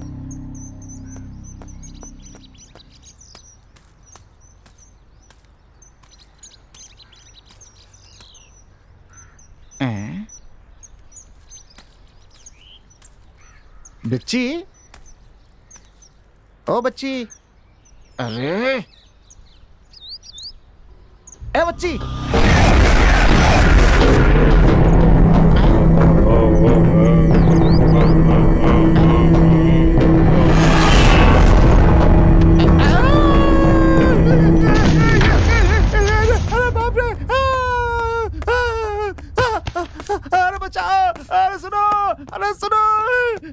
बच्ची, ओ बच्ची, अरे ए बच्ची। अरे बाप रे, अरे बचाओ, अरे सुनो, अरे सुनो,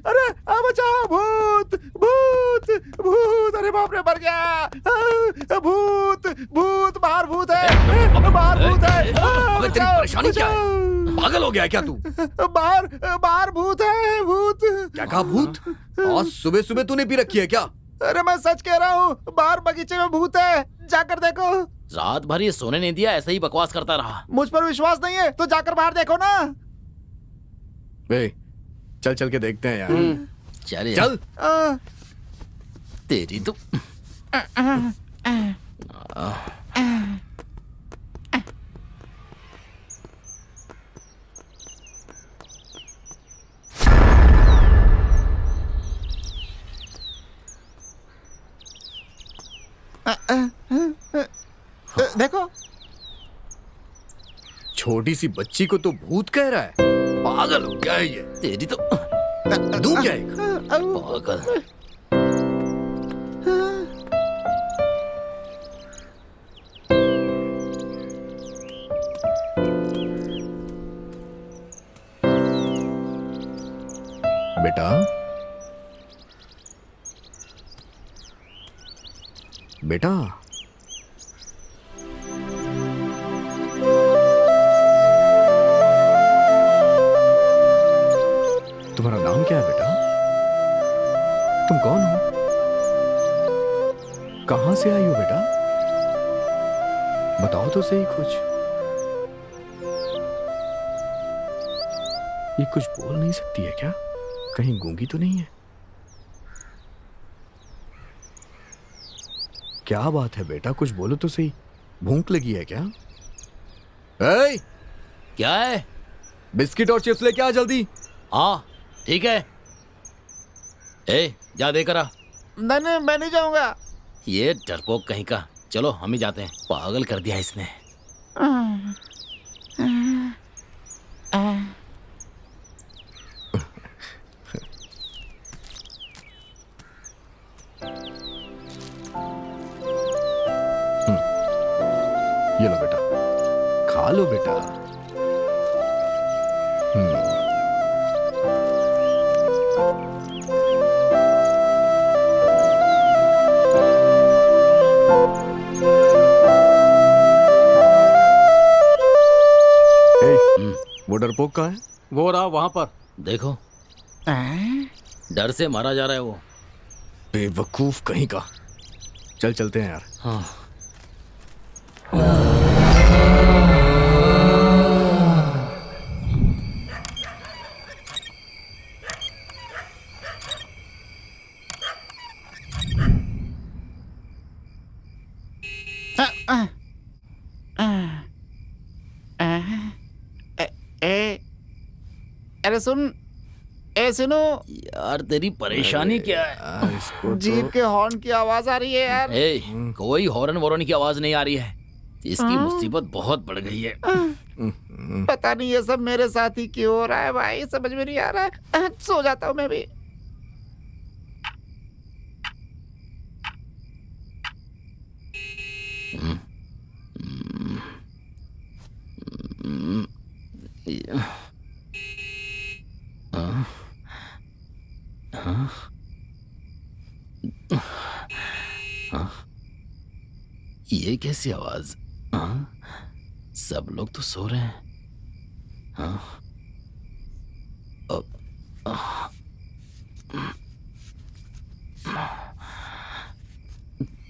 अरे बचाओ, भूत भूत भूत, अरे बाप रे मर गया। भूत भूत, बाहर भूत है, बाहर भूत है। अबे तेरी परेशानी क्या है? पागल हो गया क्या तू? बाहर बाहर भूत है, भूत। क्या कहा भूत? आज सुबह सुबह तूने पी रखी है क्या? अरे मैं सच कह रहा हूँ, बाहर बगीचे में भूत है, जाकर देखो। रात भर ये सोने नहीं दिया, ऐसे ही बकवास करता रहा। मुझ पर विश्वास नहीं है तो जाकर बाहर देखो ना। बे चल चल के देखते हैं यार। चल यार। आ, तेरी तो देखो, छोटी सी बच्ची को तो भूत कह रहा है। पागल हो गया है ये। तेरी तो दूं क्या एक? पागल। बेटा बेटा तुम्हारा नाम क्या है बेटा? तुम कौन हो? कहां से आई हो बेटा? बताओ तो सही कुछ। ये कुछ बोल नहीं सकती है क्या? कहीं गूंगी तो नहीं है? क्या बात है बेटा, कुछ बोलो तो सही। भूख लगी है क्या? ए, क्या है? बिस्किट और चिप्स लेके आ जल्दी। हाँ ठीक है। ए जा देकर आ। नहीं मैं नहीं जाऊंगा। ये डरपोक कहीं का। चलो हम ही जाते हैं। पागल कर दिया इसने। ये लो बेटा। खा लो बेटा। वो डरपोक कहाँ है? वो रहा वहां पर। देखो, डर से मारा जा रहा है वो। बेवकूफ कहीं का। चल चलते हैं यार। हाँ। अरे सुन, ए सुनो यार तेरी परेशानी क्या है? यार, इसको जीप के हॉर्न की आवाज आ रही है यार। ए, कोई हॉर्न वॉर्न की आवाज नहीं आ रही है। इसकी मुसीबत बहुत बढ़ गई है। पता नहीं ये सब मेरे साथ ही क्यों हो रहा है भाई, समझ में नहीं आ रहा है। सो जाता हूँ मैं भी। ये कैसी आवाज? हाँ? सब लोग तो सो रहे हैं। हाँ?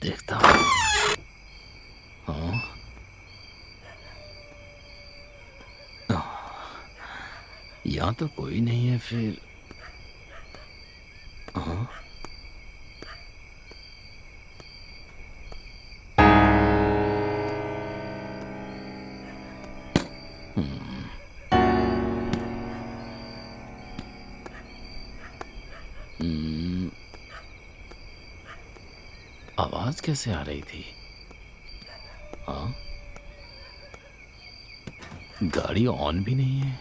देखता हूँ। हाँ? यहाँ तो कोई नहीं है फिर। हाँ? आवाज कैसे आ रही थी? हाँ? गाड़ी ऑन भी नहीं है।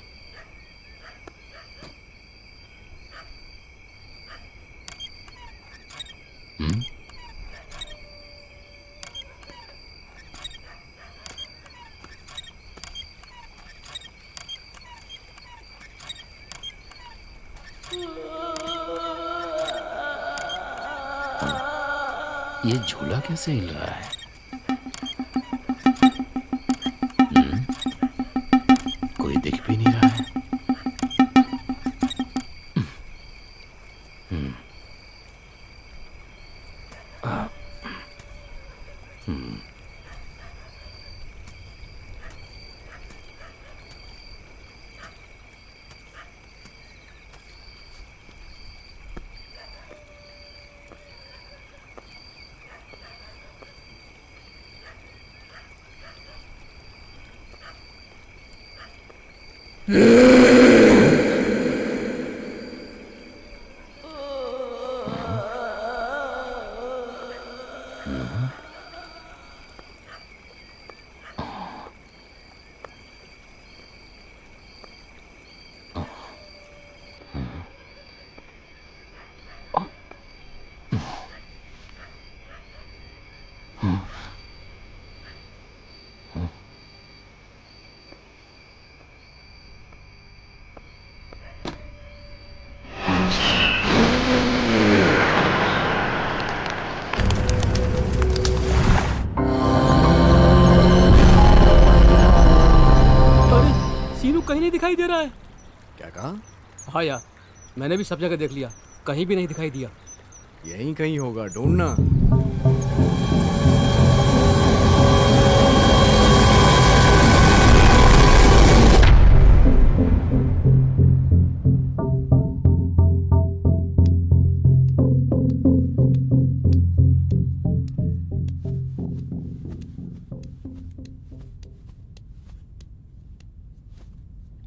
ये झूला कैसे हिल रहा है? कोई दिख भी नहीं रहा है। सीनू कहीं नहीं दिखाई दे रहा है। क्या कहा? हाँ यार, मैंने भी सब जगह देख लिया, कहीं भी नहीं दिखाई दिया। यहीं कहीं होगा, ढूंढना।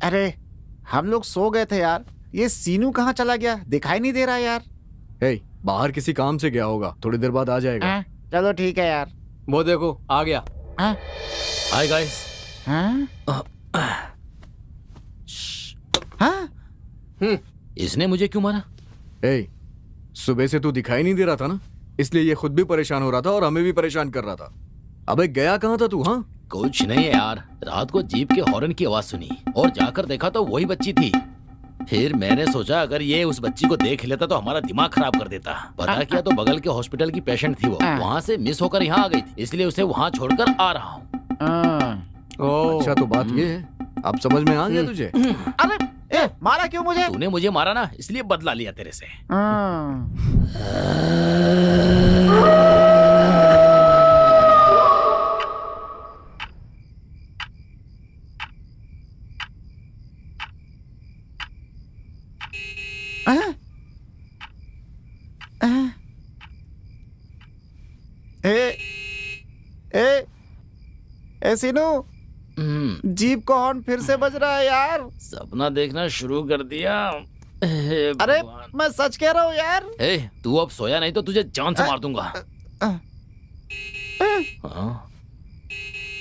अरे हम लोग सो गए थे यार, ये सीनू कहाँ चला गया, दिखाई नहीं दे रहा यार। हे, बाहर किसी काम से गया होगा, थोड़ी देर बाद आ जाएगा। चलो ठीक है यार। वो देखो आ गया। Hi guys. इसने मुझे क्यों मारा? हे, सुबह से तू दिखाई नहीं दे रहा था ना, इसलिए ये खुद भी परेशान हो रहा था और हमें भी परेशान कर रहा था। अबे गया कहाँ था तू? हाँ, कुछ नहीं है यार, रात को जीप के हॉर्न की आवाज सुनी और जाकर देखा तो वही बच्ची थी। फिर मैंने सोचा अगर ये उस बच्ची को देख लेता तो हमारा दिमाग खराब कर देता। पता किया तो बगल के हॉस्पिटल की पेशेंट थी वो, वहाँ से मिस होकर यहाँ आ गई थी, इसलिए उसे वहाँ छोड़कर आ रहा हूँ। अच्छा तो बात ये है, अब समझ में आ गया तुझे? अरे मारा क्यों मुझे? तूने मुझे मारा ना, इसलिए बदला लिया तेरे से। सीनू, जीप का हॉर्न फिर से बज रहा है यार। सपना देखना शुरू कर दिया। अरे मैं सच कह रहा हूँ यार। तू अब सोया नहीं तो तुझे जान से मार दूंगा।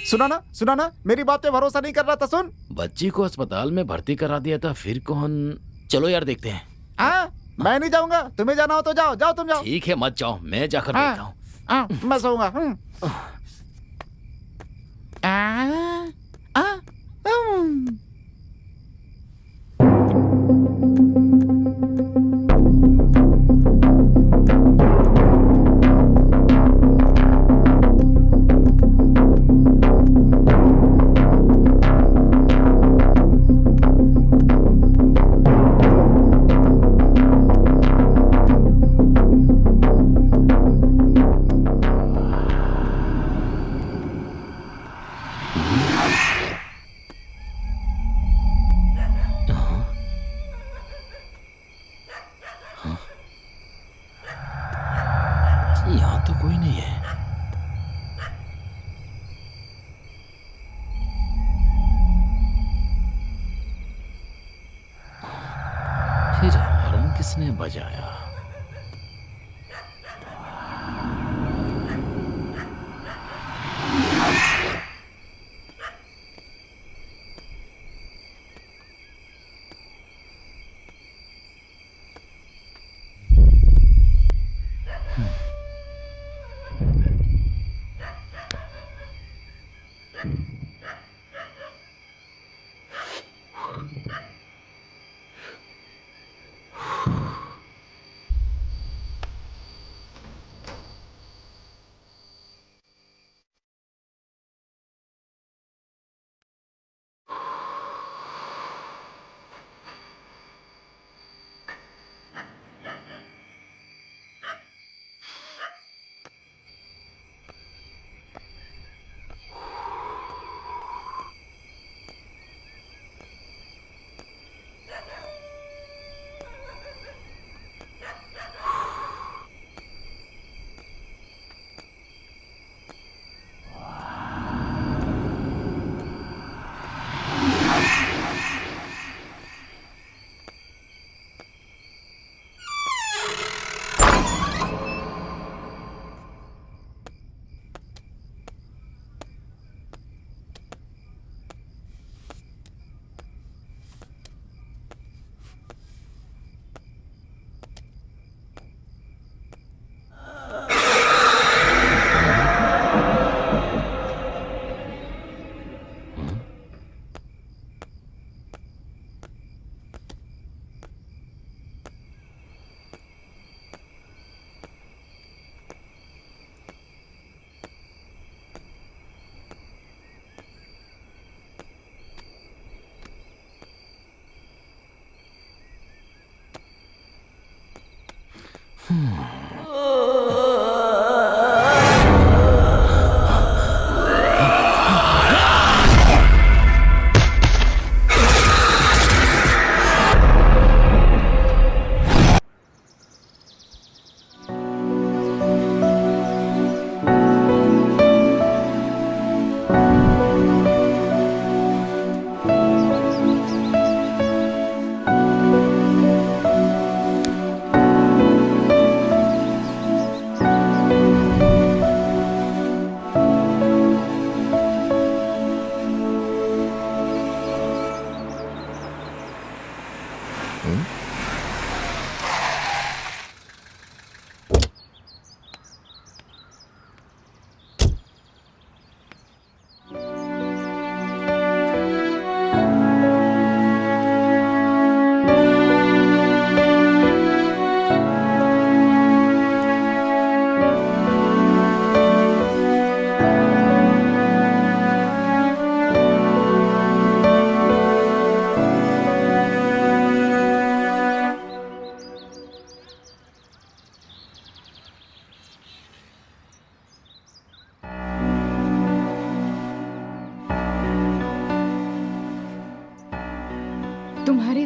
सुना ना, मेरी बात पे भरोसा नहीं कर रहा था। सुन, बच्ची को अस्पताल में भर्ती करा दिया था, फिर कौन? चलो यार देखते हैं। मैं नहीं जाऊंगा, तुम्हें जाना हो तो जाओ, तुम जाओ। ठीक है मत जाओ, मैं जाकर देखता हूँ। मैं सोऊंगा। यहाँ तो कोई नहीं है। फिर हॉर्न किसने बजाया?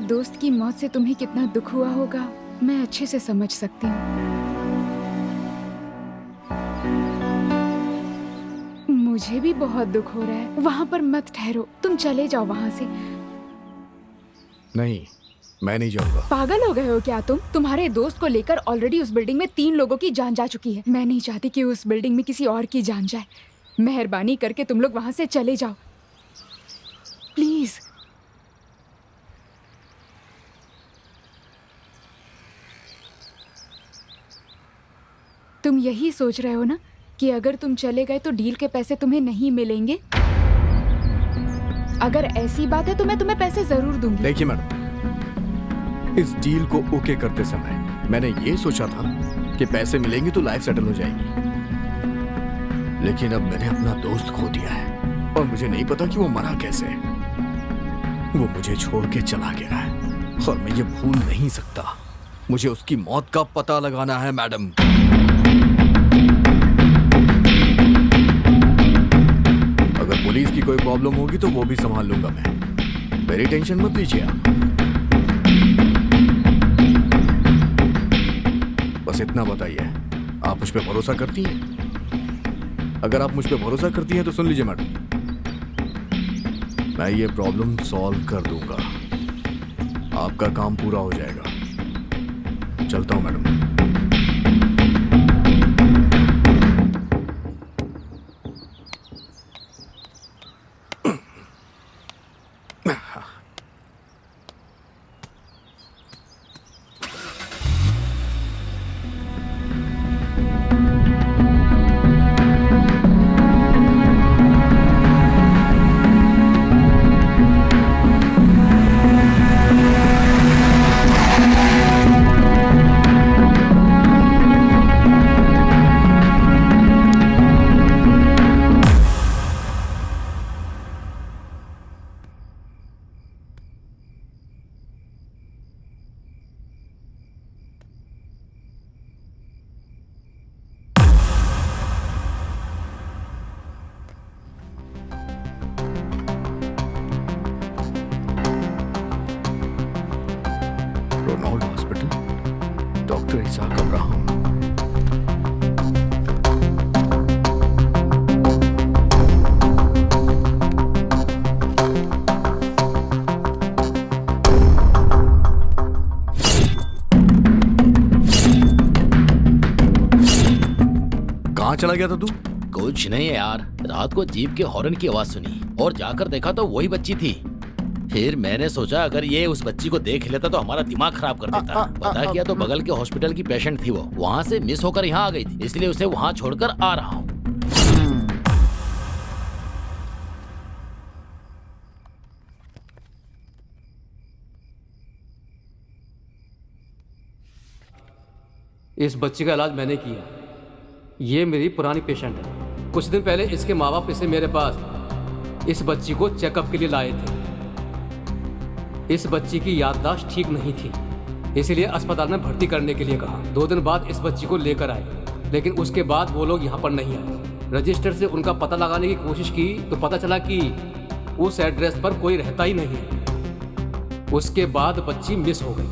दोस्त की मौत से तुम्हें कितना दुख हुआ होगा मैं अच्छे से समझ सकती हूँ। मुझे भी बहुत दुख हो रहा है। वहाँ पर मत ठहरो, तुम चले जाओ वहाँ से। नहीं, मैं नहीं जाऊंगा। पागल हो गए हो क्या तुम? तुम्हारे दोस्त को लेकर ऑलरेडी उस बिल्डिंग में 3 लोगों की जान जा चुकी है। मैं नहीं चाहती कि उस बिल्डिंग में किसी और की जान जाए। मेहरबानी करके तुम लोग वहाँ से चले जाओ प्लीज। तुम यही सोच रहे हो ना कि अगर तुम चले गए तो डील के पैसे तुम्हें नहीं मिलेंगे? अगर ऐसी बात है तो मैं तुम्हें पैसे जरूर दूंगी। देखिए मैडम, इस डील को ओके करते समय मैंने ये सोचा था कि पैसे मिलेंगे तो लाइफ सेटल हो जाएगी, लेकिन अब मैंने अपना दोस्त खो दिया है और मुझे नहीं पता कि वो मरा कैसे। वो मुझे छोड़ के चला गया है और मैं ये भूल नहीं सकता। मुझे उसकी मौत का पता लगाना है मैडम। अगर पुलिस की कोई प्रॉब्लम होगी तो वो भी संभाल लूंगा मैं, मेरी टेंशन मत लीजिए आप। बस इतना बताइए, आप मुझ पे भरोसा करती हैं? अगर आप मुझ पे भरोसा करती हैं तो सुन लीजिए मैडम, मैं ये प्रॉब्लम सॉल्व कर दूंगा, आपका काम पूरा हो जाएगा। चलता हूं madam. Ronald hospital, doctor Isaac Abraham. कहाँ चला गया था तू? कुछ नहीं है यार, रात को जीप के हॉर्न की आवाज सुनी और जाकर देखा तो वही बच्ची थी। फिर मैंने सोचा अगर ये उस बच्ची को देख लेता तो हमारा दिमाग खराब कर देता। पता किया तो बगल के हॉस्पिटल की पेशेंट थी, वो वहाँ से मिस होकर यहाँ आ गई थी, इसलिए उसे वहाँ छोड़कर आ रहा हूँ। इस बच्ची का इलाज मैंने किया। ये मेरी पुरानी पेशेंट है। कुछ दिन पहले इसके माँ बाप इसे मेरे पास इस बच्ची को चेकअप के लिए लाए थे। इस बच्ची की याददाश्त ठीक नहीं थी, इसलिए अस्पताल में भर्ती करने के लिए कहा। 2 दिन बाद इस बच्ची को लेकर आए, लेकिन उसके बाद वो लोग यहाँ पर नहीं आए। रजिस्टर से उनका पता लगाने की कोशिश की तो पता चला कि उस एड्रेस पर कोई रहता ही नहीं है। उसके बाद बच्ची मिस हो गई।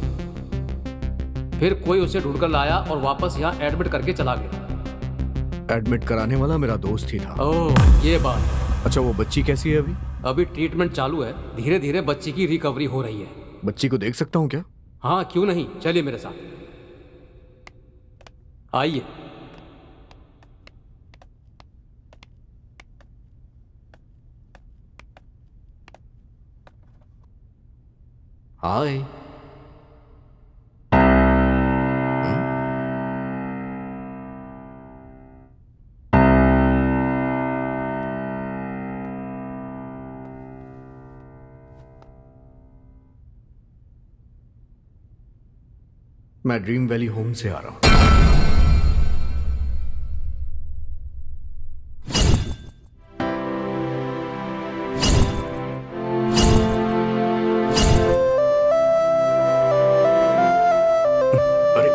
फिर कोई उसे ढूंढकर लाया और वापस यहाँ एडमिट करके चला गया। एडमिट कराने वाला मेरा दोस्त ही था। ओह, ये बात। अच्छा, वो बच्ची कैसी है अभी? अभी ट्रीटमेंट चालू है, धीरे धीरे बच्ची की रिकवरी हो रही है। बच्ची को देख सकता हूँ क्या? हाँ, क्यों नहीं, चलिए मेरे साथ, आइए। हाय। मैं ड्रीम वैली होम से आ रहा हूं। अरे,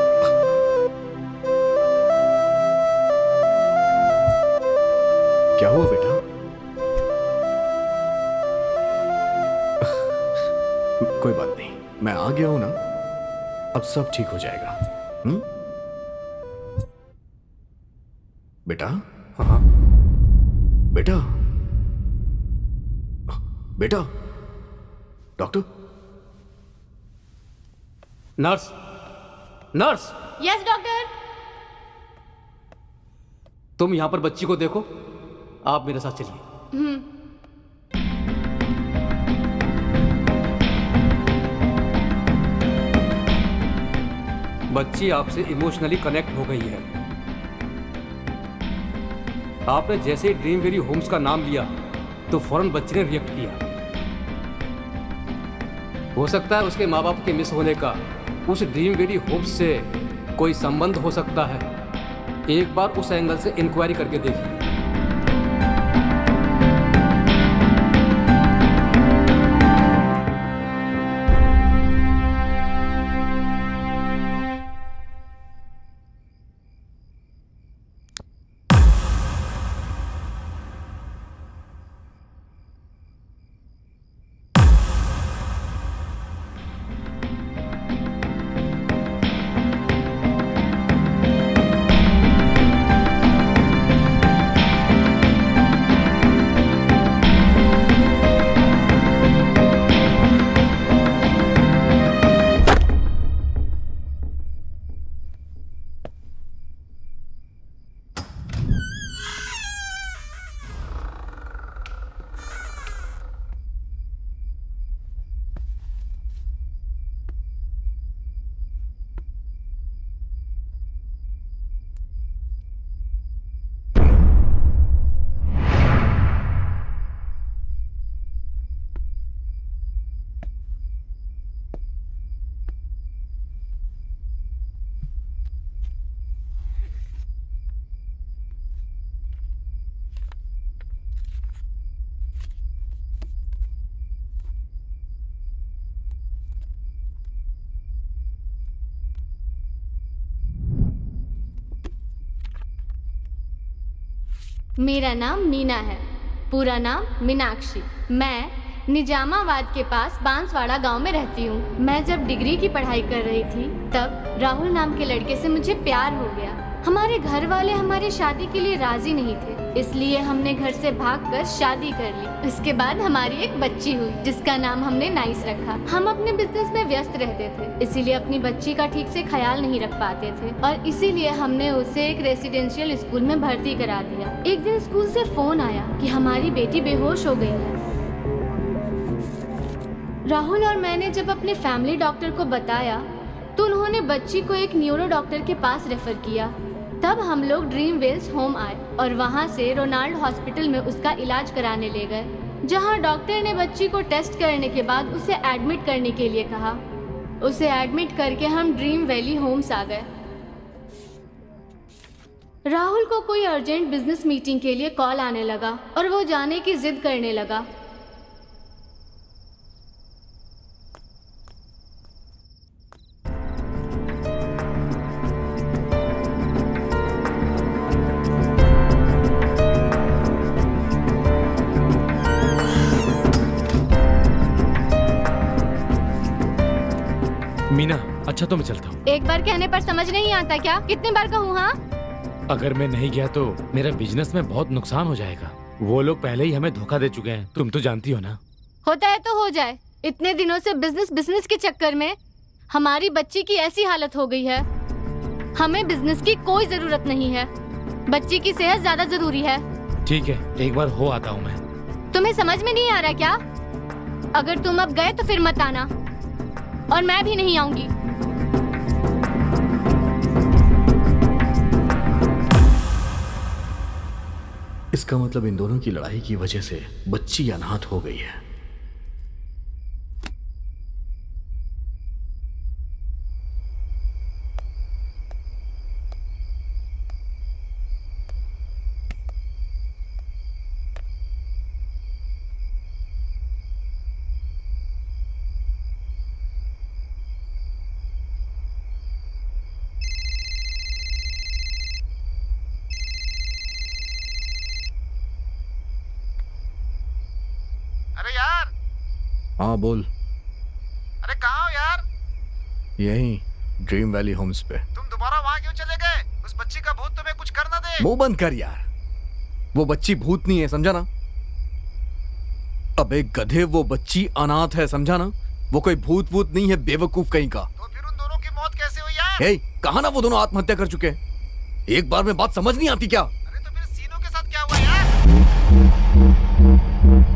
क्या हुआ बेटा? कोई बात नहीं, मैं गया हूं ना, अब सब ठीक हो जाएगा। बेटा, हाँ बेटा, बेटा, doctor. Nurse, nurse, yes doctor. तुम यहां पर बच्ची को देखो, आप मेरे साथ चलिए। बच्ची आपसे इमोशनली कनेक्ट हो गई है। आपने जैसे ही ड्रीम वेली होम्स का नाम लिया तो फौरन बच्ची ने रिएक्ट किया। हो सकता है उसके माँ बाप के मिस होने का उस ड्रीम वेली होम्स से कोई संबंध हो सकता है। एक बार उस एंगल से इंक्वायरी करके देखिए। मेरा नाम मीना है, पूरा नाम मीनाक्षी। मैं निजामाबाद के पास बांसवाड़ा गांव में रहती हूँ। मैं जब डिग्री की पढ़ाई कर रही थी तब राहुल नाम के लड़के से मुझे प्यार हो गया। हमारे घर वाले हमारी शादी के लिए राजी नहीं थे, इसलिए हमने घर से भागकर शादी कर ली। इसके बाद हमारी एक बच्ची हुई जिसका नाम हमने नाइस रखा। हम अपने बिजनेस में व्यस्त रहते थे, इसीलिए अपनी बच्ची का ठीक से ख्याल नहीं रख पाते थे और इसीलिए हमने उसे एक रेसिडेंशियल स्कूल में भर्ती करा दिया। एक दिन स्कूल से फोन आया कि हमारी बेटी बेहोश हो गई है। राहुल और मैंने जब अपने फैमिली डॉक्टर को बताया तो उन्होंने बच्ची को एक न्यूरो डॉक्टर के पास रेफर किया। तब हम लोग ड्रीम वेल्स होम आए और वहाँ से रोनाल्ड हॉस्पिटल में उसका इलाज कराने ले गए, जहाँ डॉक्टर ने बच्ची को टेस्ट करने के बाद उसे एडमिट करने के लिए कहा। उसे एडमिट करके हम ड्रीम वैली होम्स आ गए। राहुल को कोई अर्जेंट बिजनेस मीटिंग के लिए कॉल आने लगा और वो जाने की जिद करने लगा। मीना, अच्छा तो मैं चलता हूँ। एक बार कहने पर समझ नहीं आता क्या? कितनी बार कहूँ? हाँ, अगर मैं नहीं गया तो मेरा बिजनेस में बहुत नुकसान हो जाएगा। वो लोग पहले ही हमें धोखा दे चुके हैं, तुम तो जानती हो ना। होता है तो हो जाए। इतने दिनों से बिजनेस के चक्कर में हमारी बच्ची की ऐसी हालत हो गई है। हमें बिजनेस की कोई जरूरत नहीं है, बच्ची की सेहत ज्यादा जरूरी है। ठीक है, एक बार हो आता हूँ मैं। तुम्हें समझ में नहीं आ रहा क्या? अगर तुम अब गए तो फिर मत आना और मैं भी नहीं आऊंगी। इसका मतलब इन दोनों की लड़ाई की वजह से बच्ची अनाथ हो गई है। अरे यार, हाँ बोल। अरे कहाँ हो यार? यही ड्रीम वैली होम्स पे। तुम दोबारा वहाँ क्यों चले गए? उस बच्ची का भूत तुम्हें कुछ कर ना दे। मुंह बंद कर यार, वो बच्ची भूत नहीं है, समझा ना? अबे गधे, वो बच्ची अनाथ है, समझा ना? वो कोई भूत वूत नहीं है, बेवकूफ कहीं का। तो फिर उन दोनों की मौत कैसे हुई यार? हे, कहा ना वो दोनों आत्महत्या कर चुके हैं। एक बार में बात समझ नहीं आती क्या? अरे तो फिर सीनों के साथ क्या हुआ यार?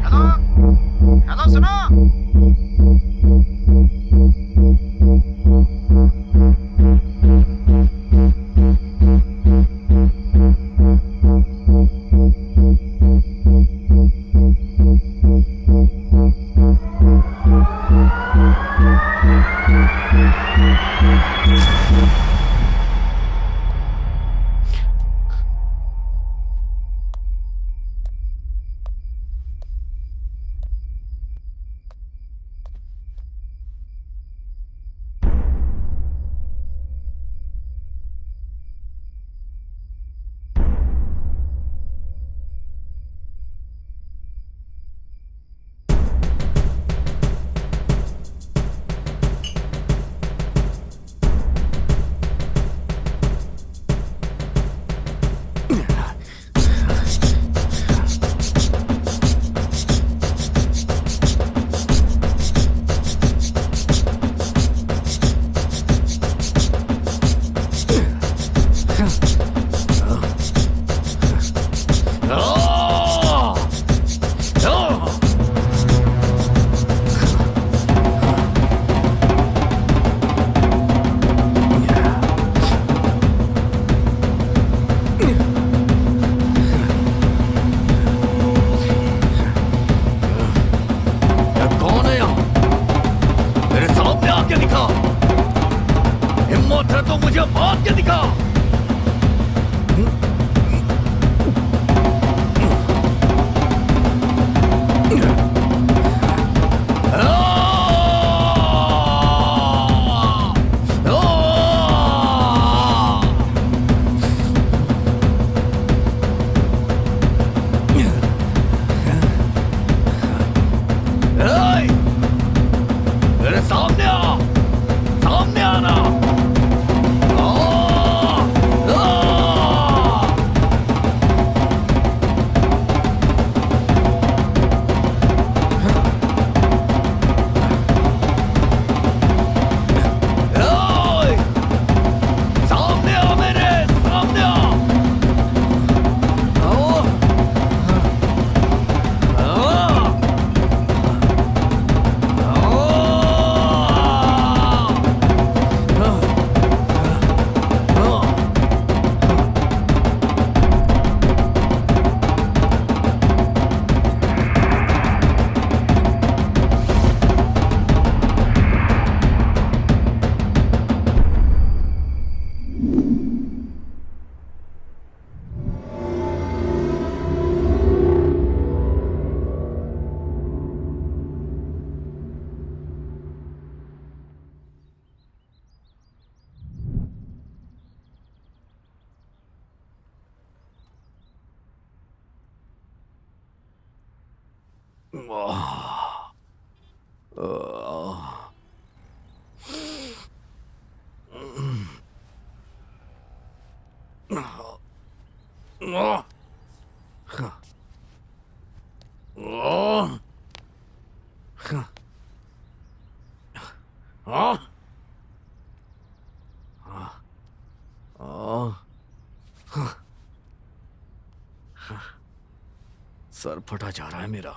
हेलो हेलो, सुनो। सर फटा जा रहा है मेरा।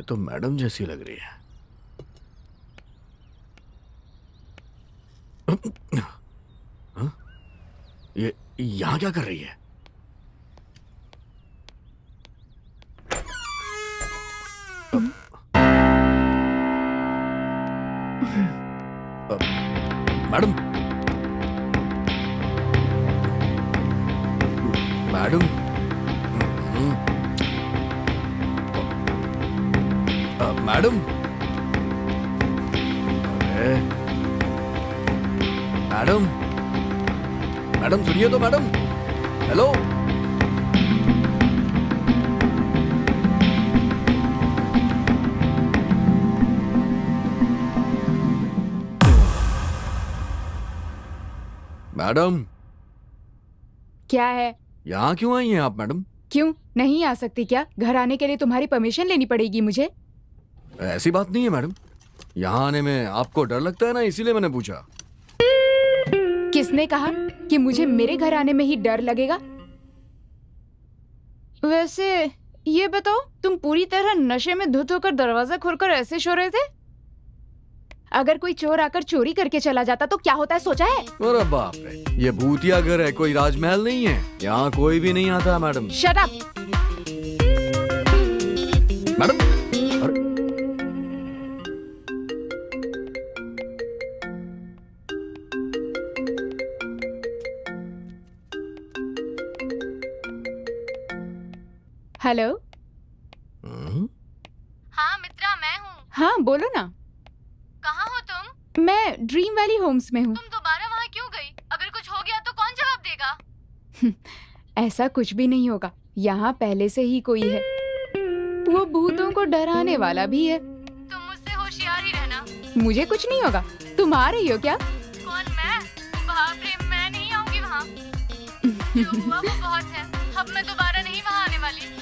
तो मैडम जैसी लग रही है। हाँ? ये यहाँ क्या कर रही है? मैडम, मैडम, मैडम, अरे मैडम, मैडम सुनिए तो मैडम, हेलो। मैडम, क्या है? यहाँ क्यों आई हैं आप मैडम? क्यों नहीं आ सकती क्या? घर आने के लिए तुम्हारी परमिशन लेनी पड़ेगी मुझे। ऐसी बात नहीं है मैडम, यहाँ आने में आपको डर लगता है ना, इसीलिए मैंने पूछा। किसने कहा कि मुझे मेरे घर आने में ही डर लगेगा? वैसे ये बताओ, तुम पूरी तरह नशे में धुत होकर दरवाजा खोलकर ऐसे सो रहे थे? अगर कोई चोर आकर चोरी करके चला जाता तो क्या होता है, सोचा है? अरे बाप रे, ये भूतिया घर है, कोई राजमहल नहीं है। यहाँ कोई भी नहीं आता मैडम। Shut up. मैडम, अरे हेलो। हाँ मित्रा, मैं हूँ। हाँ बोलो ना। कहाँ हो तुम? मैं ड्रीम वैली होम्स में हूँ। तुम दोबारा वहाँ क्यों गई? अगर कुछ हो गया तो कौन जवाब देगा? ऐसा कुछ भी नहीं होगा, यहाँ पहले से ही कोई है। वो भूतों को डराने वाला भी है। तुम मुझसे होशियार ही रहना। मुझे कुछ नहीं होगा। तुम आ रही हो क्या? कौन, मैं? बाप रे, मैं नहीं आऊंगी वहाँ। जो हुआ वो बहुत है, अब मैं दोबारा नहीं वहाँ आने वाली।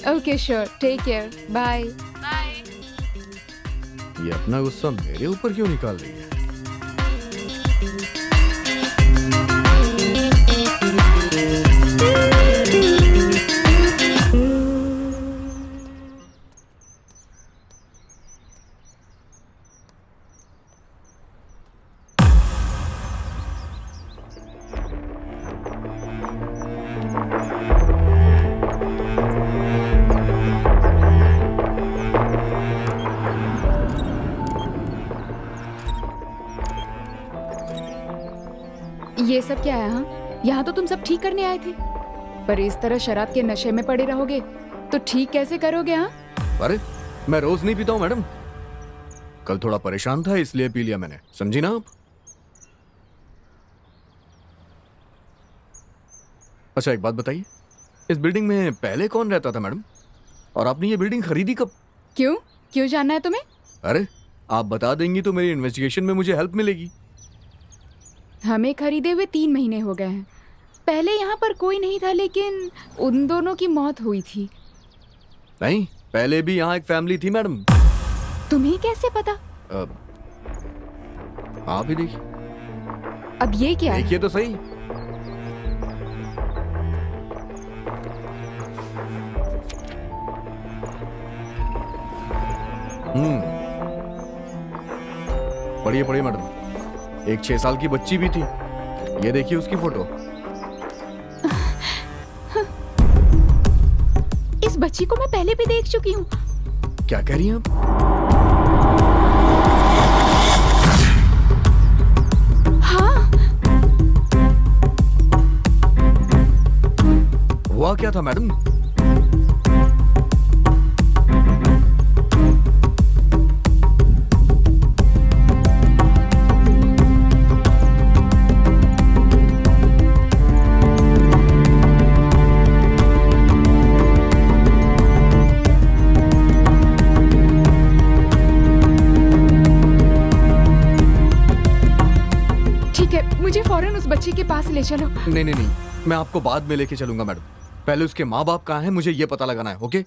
Okay sure, take care, bye. Bye. ये अपना गुस्सा मेरे ऊपर क्यों निकाल रही है? ये सब क्या है? हाँ, यहाँ तो तुम सब ठीक करने आए थे, पर इस तरह शराब के नशे में पड़े रहोगे तो ठीक कैसे करोगे? हाँ, अरे मैं रोज नहीं पीता हूँ मैडम, कल थोड़ा परेशान था इसलिए पी लिया मैंने, समझी ना आप? अच्छा एक बात बताइए, इस बिल्डिंग में पहले कौन रहता था मैडम, और आपने ये बिल्डिंग खरीदी कब? क्यों क्यों जानना है तुम्हें? अरे आप बता देंगी तो मेरी इन्वेस्टिगेशन में मुझे हेल्प मिलेगी। हमें खरीदे हुए 3 महीने हो गए हैं। पहले यहाँ पर कोई नहीं था, लेकिन उन दोनों की मौत हुई थी। नहीं, पहले भी यहाँ एक फैमिली थी मैडम। तुम्हें कैसे पता? आप ही देखिए। अब ये क्या है? देखिए तो सही। पढ़िए पढ़िए मैडम, एक 6 साल की बच्ची भी थी, ये देखिए उसकी फोटो। इस बच्ची को मैं पहले भी देख चुकी हूँ। क्या कह रही हैं आप? हाँ। हुआ क्या था मैडम? मुझे फौरन उस बच्ची के पास ले चलो। नहीं नहीं नहीं, मैं आपको बाद में लेके चलूंगा मैडम, पहले उसके माँ बाप कहाँ हैं मुझे ये पता लगाना है। ओके?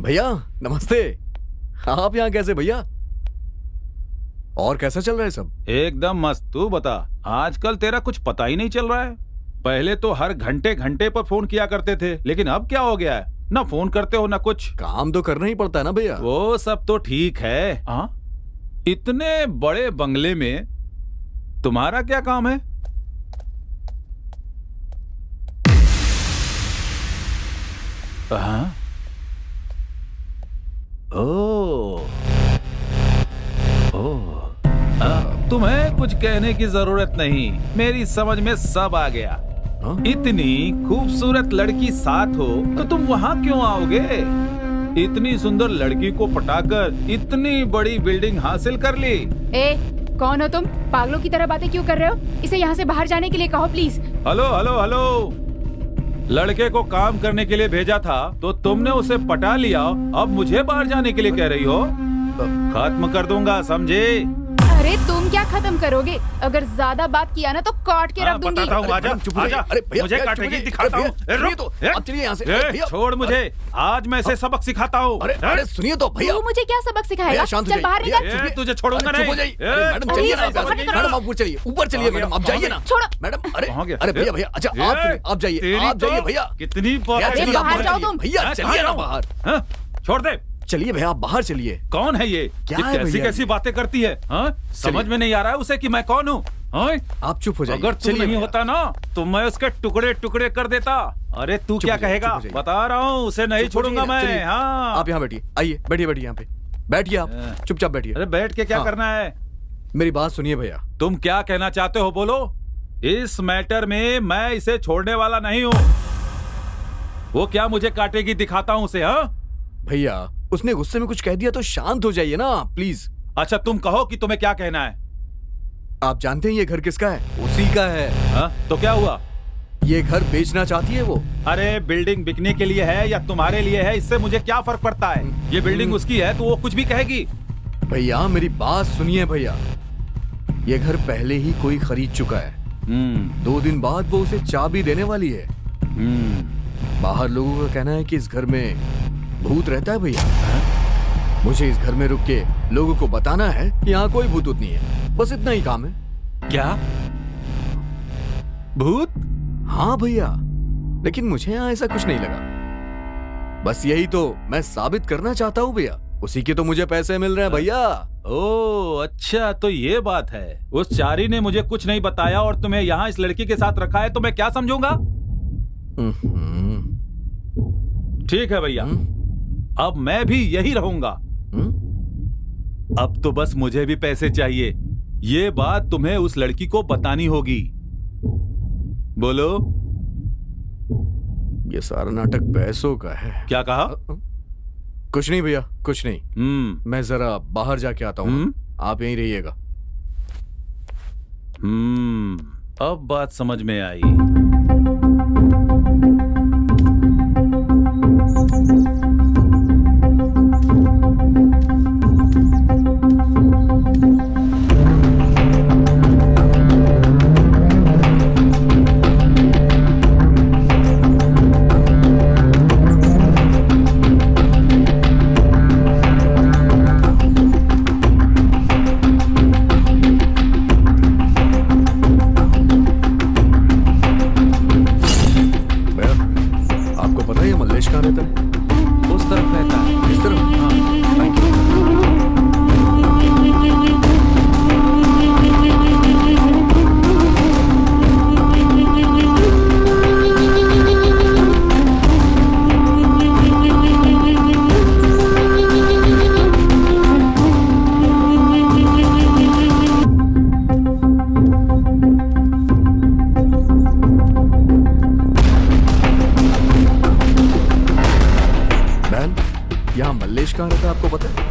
भैया नमस्ते। आप यहाँ कैसे भैया? और कैसा चल रहा है सब? एकदम मस्त। तू बता, आजकल तेरा कुछ पता ही नहीं चल रहा है। पहले तो हर घंटे घंटे पर फोन किया करते थे, लेकिन अब क्या हो गया है? ना फोन करते हो ना कुछ। काम तो करना ही पड़ता है ना भैया। वो सब तो ठीक है। हाँ, इतने बड़े बंगले में तुम्हारा क्या काम है? हाँ? ओह, तुम्हें कुछ कहने की जरूरत नहीं, मेरी समझ में सब आ गया। इतनी खूबसूरत लड़की साथ हो तो तुम वहाँ क्यों आओगे? इतनी सुंदर लड़की को पटाकर इतनी बड़ी बिल्डिंग हासिल कर ली। ए, कौन हो तुम? पागलों की तरह बातें क्यों कर रहे हो? इसे यहाँ से बाहर जाने के लिए कहो प्लीज। हेलो हेलो हेलो, लड़के को काम करने के लिए भेजा था तो तुमने उसे पटा लिया, अब मुझे बाहर जाने के लिए कह रही हो? खत्म कर दूंगा, समझे? अरे तुम क्या खत्म करोगे? अगर ज्यादा बात किया ना तो काट के रख दूंगी। बताता हूँ, आजा, आजा। अरे भैया, मुझे भैया, काटेगी, चुप दिखाता हूँ। भैया, सुनिए तो, आप चलिए यहाँ से। भैया, छोड़ मुझे, आज मैं इसे सबक सिखाता हूँ। अरे सुनिए तो भैया। तू मुझे क्या सबक सिखाएगा? भैया, शांत हो चल बाहर जाइए। निकल। तुझे छोड़ूंगा नहीं। मैडम चलिए ना, मैडम आप ऊपर चलिए, ऊपर चलिए मैडम, आप जाइए ना। छोड़ो। मैडम कहाँ गया? अरे भैया भैया, अच्छा आप जाइए, आप जाइए भैया। कितनी चलिए, बाहर जाओ तुम। भैया चलिए ना बाहर। छोड़ दे। चलिए भैया आप बाहर चलिए। कौन है ये? क्या ये है कैसी भैया? कैसी बातें करती है? समझ में नहीं आ रहा है उसे कि मैं कौन हूँ? आप चुप हो जाइए। अगर तू चलिए नहीं भैया। होता ना तो मैं उसके टुकड़े टुकड़े कर देता। अरे तू क्या हो जाइए, कहेगा? चुप हो जाइए। बता रहा हूँ, उसे नहीं चुप हो छोड़ूंगा जाइए ना, चलिए। मैं। हाँ, आप यहाँ बैठिए, आइए बैठिए बैठिए यहाँ पे बैठिए, आप चुपचाप बैठिए। अरे बैठ के क्या हाँ। करना है? मेरी बात सुनिए भैया। तुम क्या कहना चाहते हो बोलो? इस मैटर में मैं इसे छोड़ने वाला नहीं हूँ। वो क्या मुझे काटेगी, दिखाता हूँ उसे। हाँ भैया उसने गुस्से में कुछ कह दिया तो शांत हो जाइए ना प्लीज। अच्छा तुम कहो कि तुम्हें क्या कहना है। आप जानते हैं ये घर किसका है? उसी का है। तो क्या हुआ? ये घर बेचना चाहती है वो। अरे बिल्डिंग बिकने के लिए है या तुम्हारे लिए है, इससे मुझे क्या फर्क पड़ता है? ये बिल्डिंग उसकी है तो वो कुछ भी कहेगी। भैया मेरी बात सुनिए भैया, ये घर पहले ही कोई खरीद चुका है। 2 दिन बाद वो उसे चाबी देने वाली है। बाहर लोगों का कहना है कि इस घर में भूत रहता है भैया। मुझे इस घर में रुक के लोगों को बताना है कि यहाँ कोई भूत नहीं है, बस इतना ही काम है। क्या भूत? हाँ भैया, लेकिन मुझे यहाँ ऐसा कुछ नहीं लगा। बस यही तो मैं साबित करना चाहता हूँ भैया। उसी के तो मुझे पैसे मिल रहे हैं भैया। ओह अच्छा, तो ये बात है। उस चारी ने मुझे कुछ नहीं बताया और तुम्हें यहाँ इस लड़की के साथ रखा है, तो मैं क्या समझूंगा? ठीक है भैया, अब मैं भी यही रहूंगा। अब तो बस मुझे भी पैसे चाहिए। ये बात तुम्हें उस लड़की को बतानी होगी। बोलो। ये सारा नाटक पैसों का है। क्या कहा? कुछ नहीं भैया, कुछ नहीं। मैं जरा बाहर जाके आता हूँ, आप यहीं रहिएगा। अब बात समझ में आई। यहाँ मल्लेश कहाँ रहता है आपको पता है?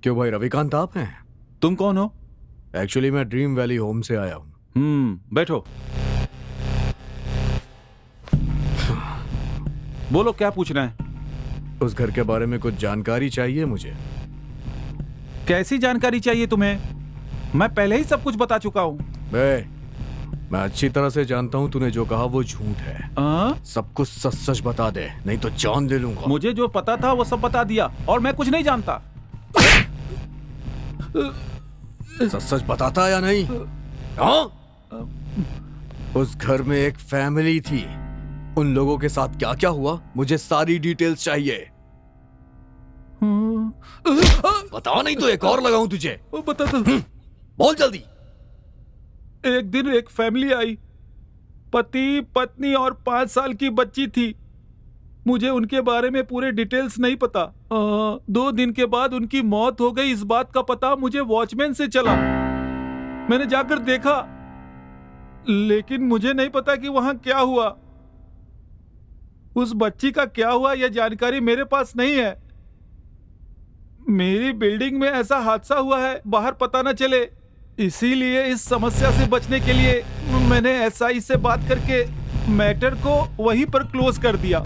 क्यों भाई, रविकांत आप हैं? तुम कौन हो? एक्चुअली मैं ड्रीम वैली होम से आया हूँ। बैठो। बोलो क्या पूछना है? उस घर के बारे में कुछ जानकारी चाहिए मुझे। कैसी जानकारी चाहिए तुम्हें? मैं पहले ही सब कुछ बता चुका हूँ। मैं अच्छी तरह से जानता हूँ तूने जो कहा वो झूठ है। सब कुछ सच सच बता दे, नहीं तो जान ले लूंगा। मुझे जो पता था वो सब बता दिया और मैं कुछ नहीं जानता। सच सच बताता या नहीं? हाँ? उस घर में एक फैमिली थी, उन लोगों के साथ क्या क्या हुआ मुझे सारी डिटेल्स चाहिए। बता, नहीं तो एक और लगाऊं तुझे। बता दो। बोल जल्दी। एक दिन एक फैमिली आई, पति पत्नी और 5 साल की बच्ची थी। मुझे उनके बारे में पूरे डिटेल्स नहीं पता। 2 दिन के बाद उनकी मौत हो गई, इस बात का पता मुझे वॉचमैन से चला। मैंने जाकर देखा, लेकिन मुझे नहीं पता कि वहां क्या हुआ। उस बच्ची का क्या हुआ यह जानकारी मेरे पास नहीं है। मेरी बिल्डिंग में ऐसा हादसा हुआ है, बाहर पता न चले, इसीलिए इस समस्या से बचने के लिए मैंने एसआई से बात करके मैटर को वहीं पर क्लोज कर दिया।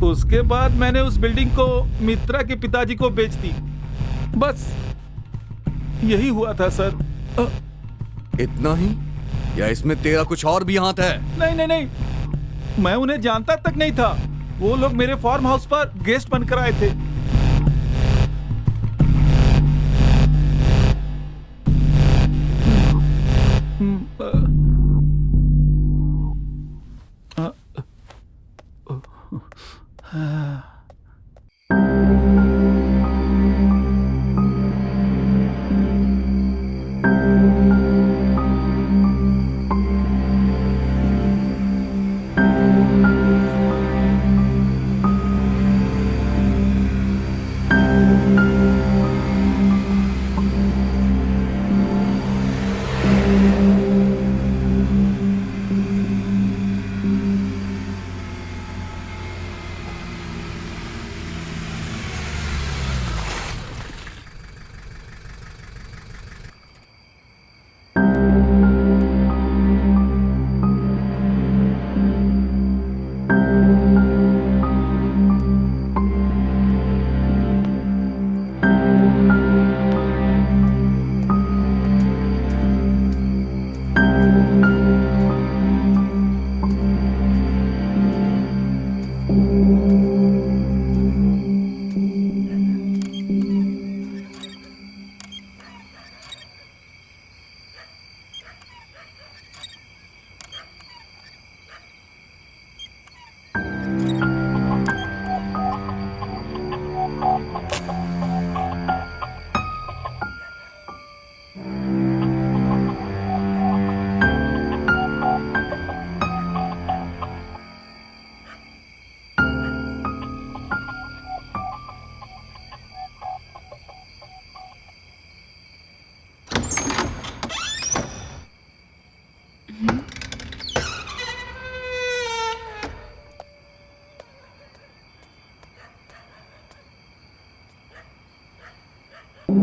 उसके बाद मैंने उस बिल्डिंग को मित्रा के पिताजी को बेच दी। बस यही हुआ था सर। इतना ही या इसमें तेरा कुछ और भी हाथ है? नहीं नहीं नहीं, मैं उन्हें जानता तक नहीं था। वो लोग मेरे फार्म हाउस पर गेस्ट बनकर आए थे। हाँ?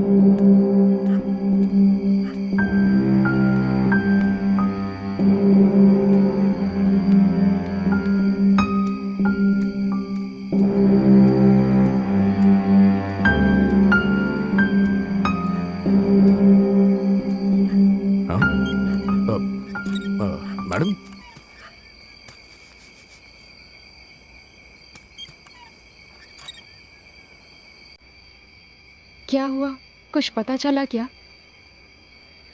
मैडम, क्या हुआ? कुछ पता चला क्या?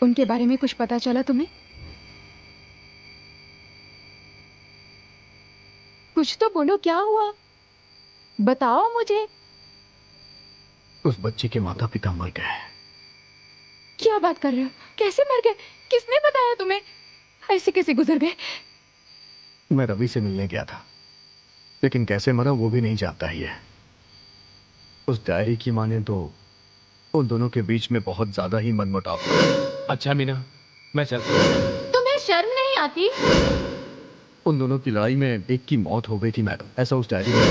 उनके बारे में कुछ पता चला तुम्हें? कुछ तो बोलो, क्या हुआ? बताओ मुझे। उस बच्चे के माता पिता मर गए। क्या बात कर रहे हो? कैसे मर गए? किसने बताया तुम्हें? ऐसे कैसे गुजर गए? मैं रवि से मिलने गया था, लेकिन कैसे मरा वो भी नहीं जानता ही है। उस डायरी की माने तो उन दोनों के बीच में बहुत ज्यादा ही मनमुटाव था। अच्छा मीना, मैं चलता हूँ। तुम्हें शर्म नहीं आती? उन दोनों की लड़ाई में एक की मौत हो गई थी मैडम, ऐसा उस डायरी में।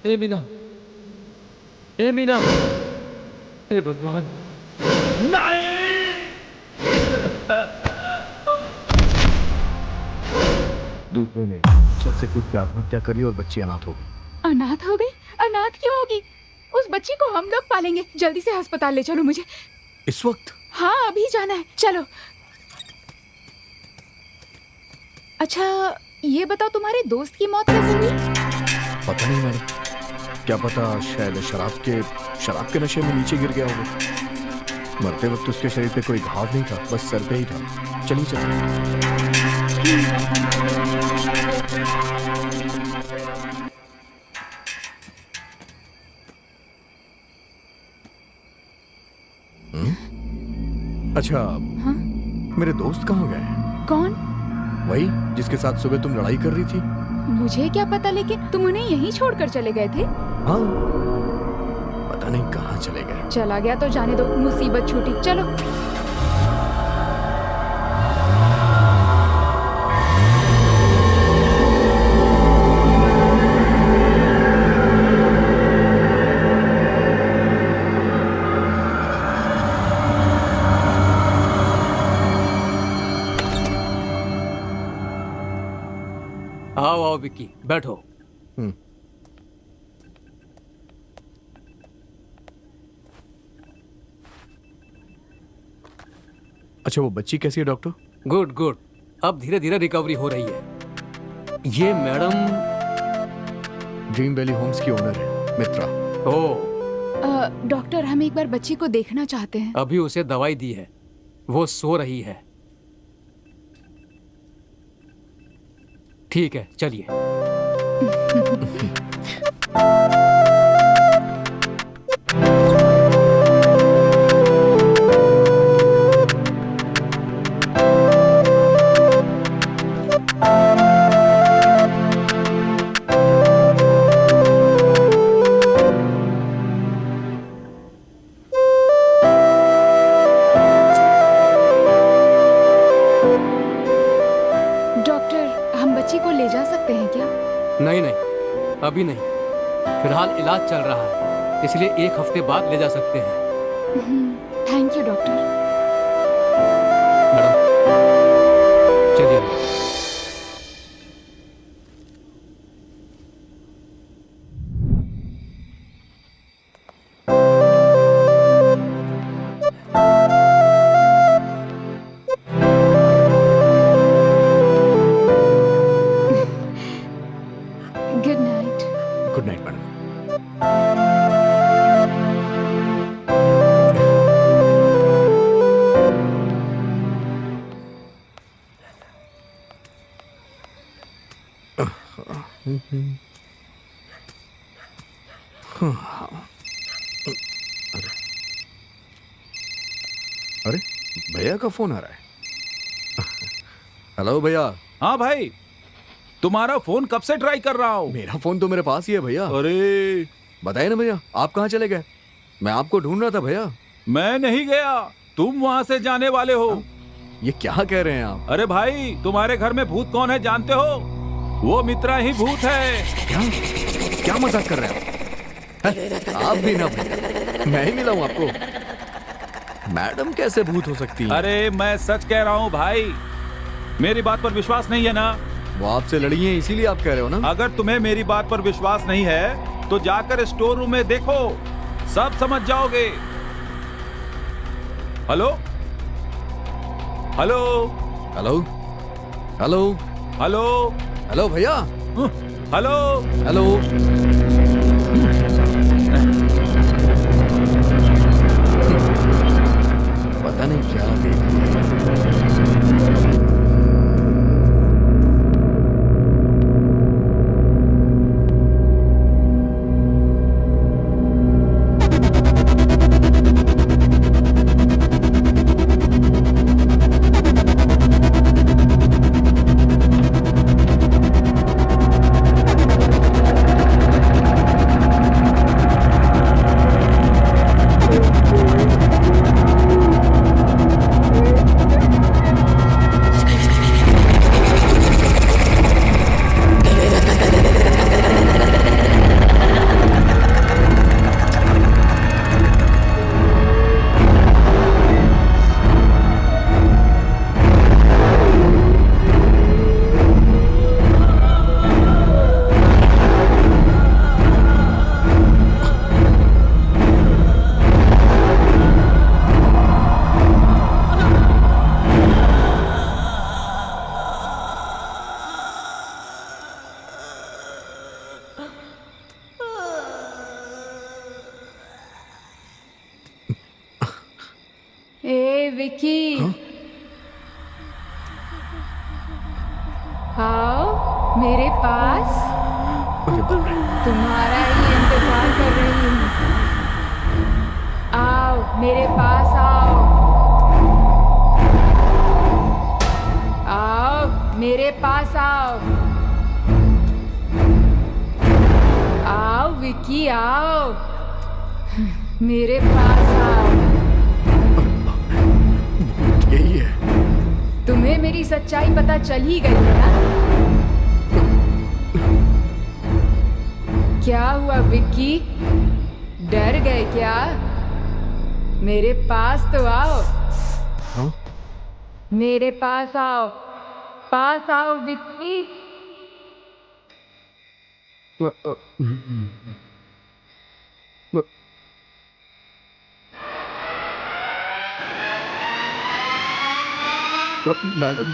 ए मीना, ए मीना, ए भगवान, दूसरे ने सबसे कुछ आत्महत्या करी और बच्ची अनाथ हो गई। अनाथ हो गई? अनाथ क्यों होगी? उस बच्ची को हम लोग पालेंगे। जल्दी से अस्पताल ले चलो मुझे। इस वक्त? हाँ, अभी जाना है, चलो। अच्छा, ये बताओ तुम्हारे दोस्त की मौत कैसे हुई? पता नहीं मैडम, क्या पता शायद शराब के नशे में नीचे गिर गया होगा। मरते वक्त उसके शरीर पे कोई घाव नहीं था, बस सर पे ही था। चलिए अच्छा, हाँ? मेरे दोस्त कहाँ गए? कौन? वही जिसके साथ सुबह तुम लड़ाई कर रही थी। मुझे क्या पता, लेकिन तुम उन्हें यहीं छोड़कर चले गए थे। हाँ, पता नहीं कहाँ चले गए। चला गया तो जाने दो, मुसीबत छूटी। चलो। आओ आओ विक्की, बैठो। अच्छा, वो बच्ची कैसी है डॉक्टर? गुड गुड, अब धीरे धीरे रिकवरी हो रही है। ये मैडम ड्रीम वैली होम्स की ओनर है, मित्रा। ओ, डॉक्टर, हम एक बार बच्ची को देखना चाहते हैं। अभी उसे दवाई दी है, वो सो रही है। ठीक है, चलिए। नहीं नहीं, अभी नहीं, फिलहाल इलाज चल रहा है, इसलिए 1 हफ्ते बाद ले जा सकते हैं। Thank you doctor. मैडम चलिए। Good night. Good night madam. अरे भैया का फोन आ रहा है। हेलो भैया। हाँ भाई, तुम्हारा फोन कब से ट्राई कर रहा हूँ। मेरा फोन तो मेरे पास ही है भैया। अरे बताइए ना भैया, आप कहाँ चले गए? मैं आपको ढूंढ रहा था भैया। मैं नहीं गया, तुम वहाँ से जाने वाले हो। ये क्या कह रहे हैं आप? अरे भाई, तुम्हारे घर में भूत कौन है जानते हो? वो मित्रा ही भूत है। क्या क्या मजाक कर रहे हैं आप? आप भी ना भैया, मैं ही मिला हूं आपको। मैडम कैसे भूत हो सकती है? अरे मैं सच कह रहा हूँ भाई, मेरी बात पर विश्वास नहीं है ना? वो आपसे लड़ी है इसीलिए आप कह रहे हो ना? अगर तुम्हें मेरी बात पर विश्वास नहीं है तो जाकर स्टोर रूम में देखो, सब समझ जाओगे। Hello hello hello hello hello hello भैया, हेलो हेलो। पता नहीं क्या देख लिया। ए विकी, आओ मेरे पास, तुम्हारा ही इंतजार कर रही हूँ। आओ मेरे पास आओ, आओ मेरे पास आओ, आओ विकी आओ, मेरे पास आओ। यही है। तुम्हें मेरी सच्चाई पता चल ही गई है ना? क्या हुआ विक्की, डर गए क्या? मेरे पास तो आओ। हाँ? मेरे पास आओ विक्की। मैडम,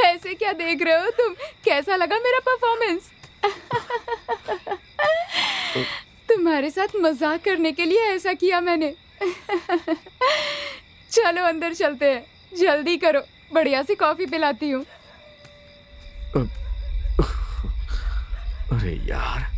ऐसे क्या देख रहे हो तुम? कैसा लगा मेरा परफॉर्मेंस? तुम्हारे साथ मजाक करने के लिए ऐसा किया मैंने। चलो अंदर चलते हैं, जल्दी करो, बढ़िया सी कॉफी पिलाती हूँ। अरे यार,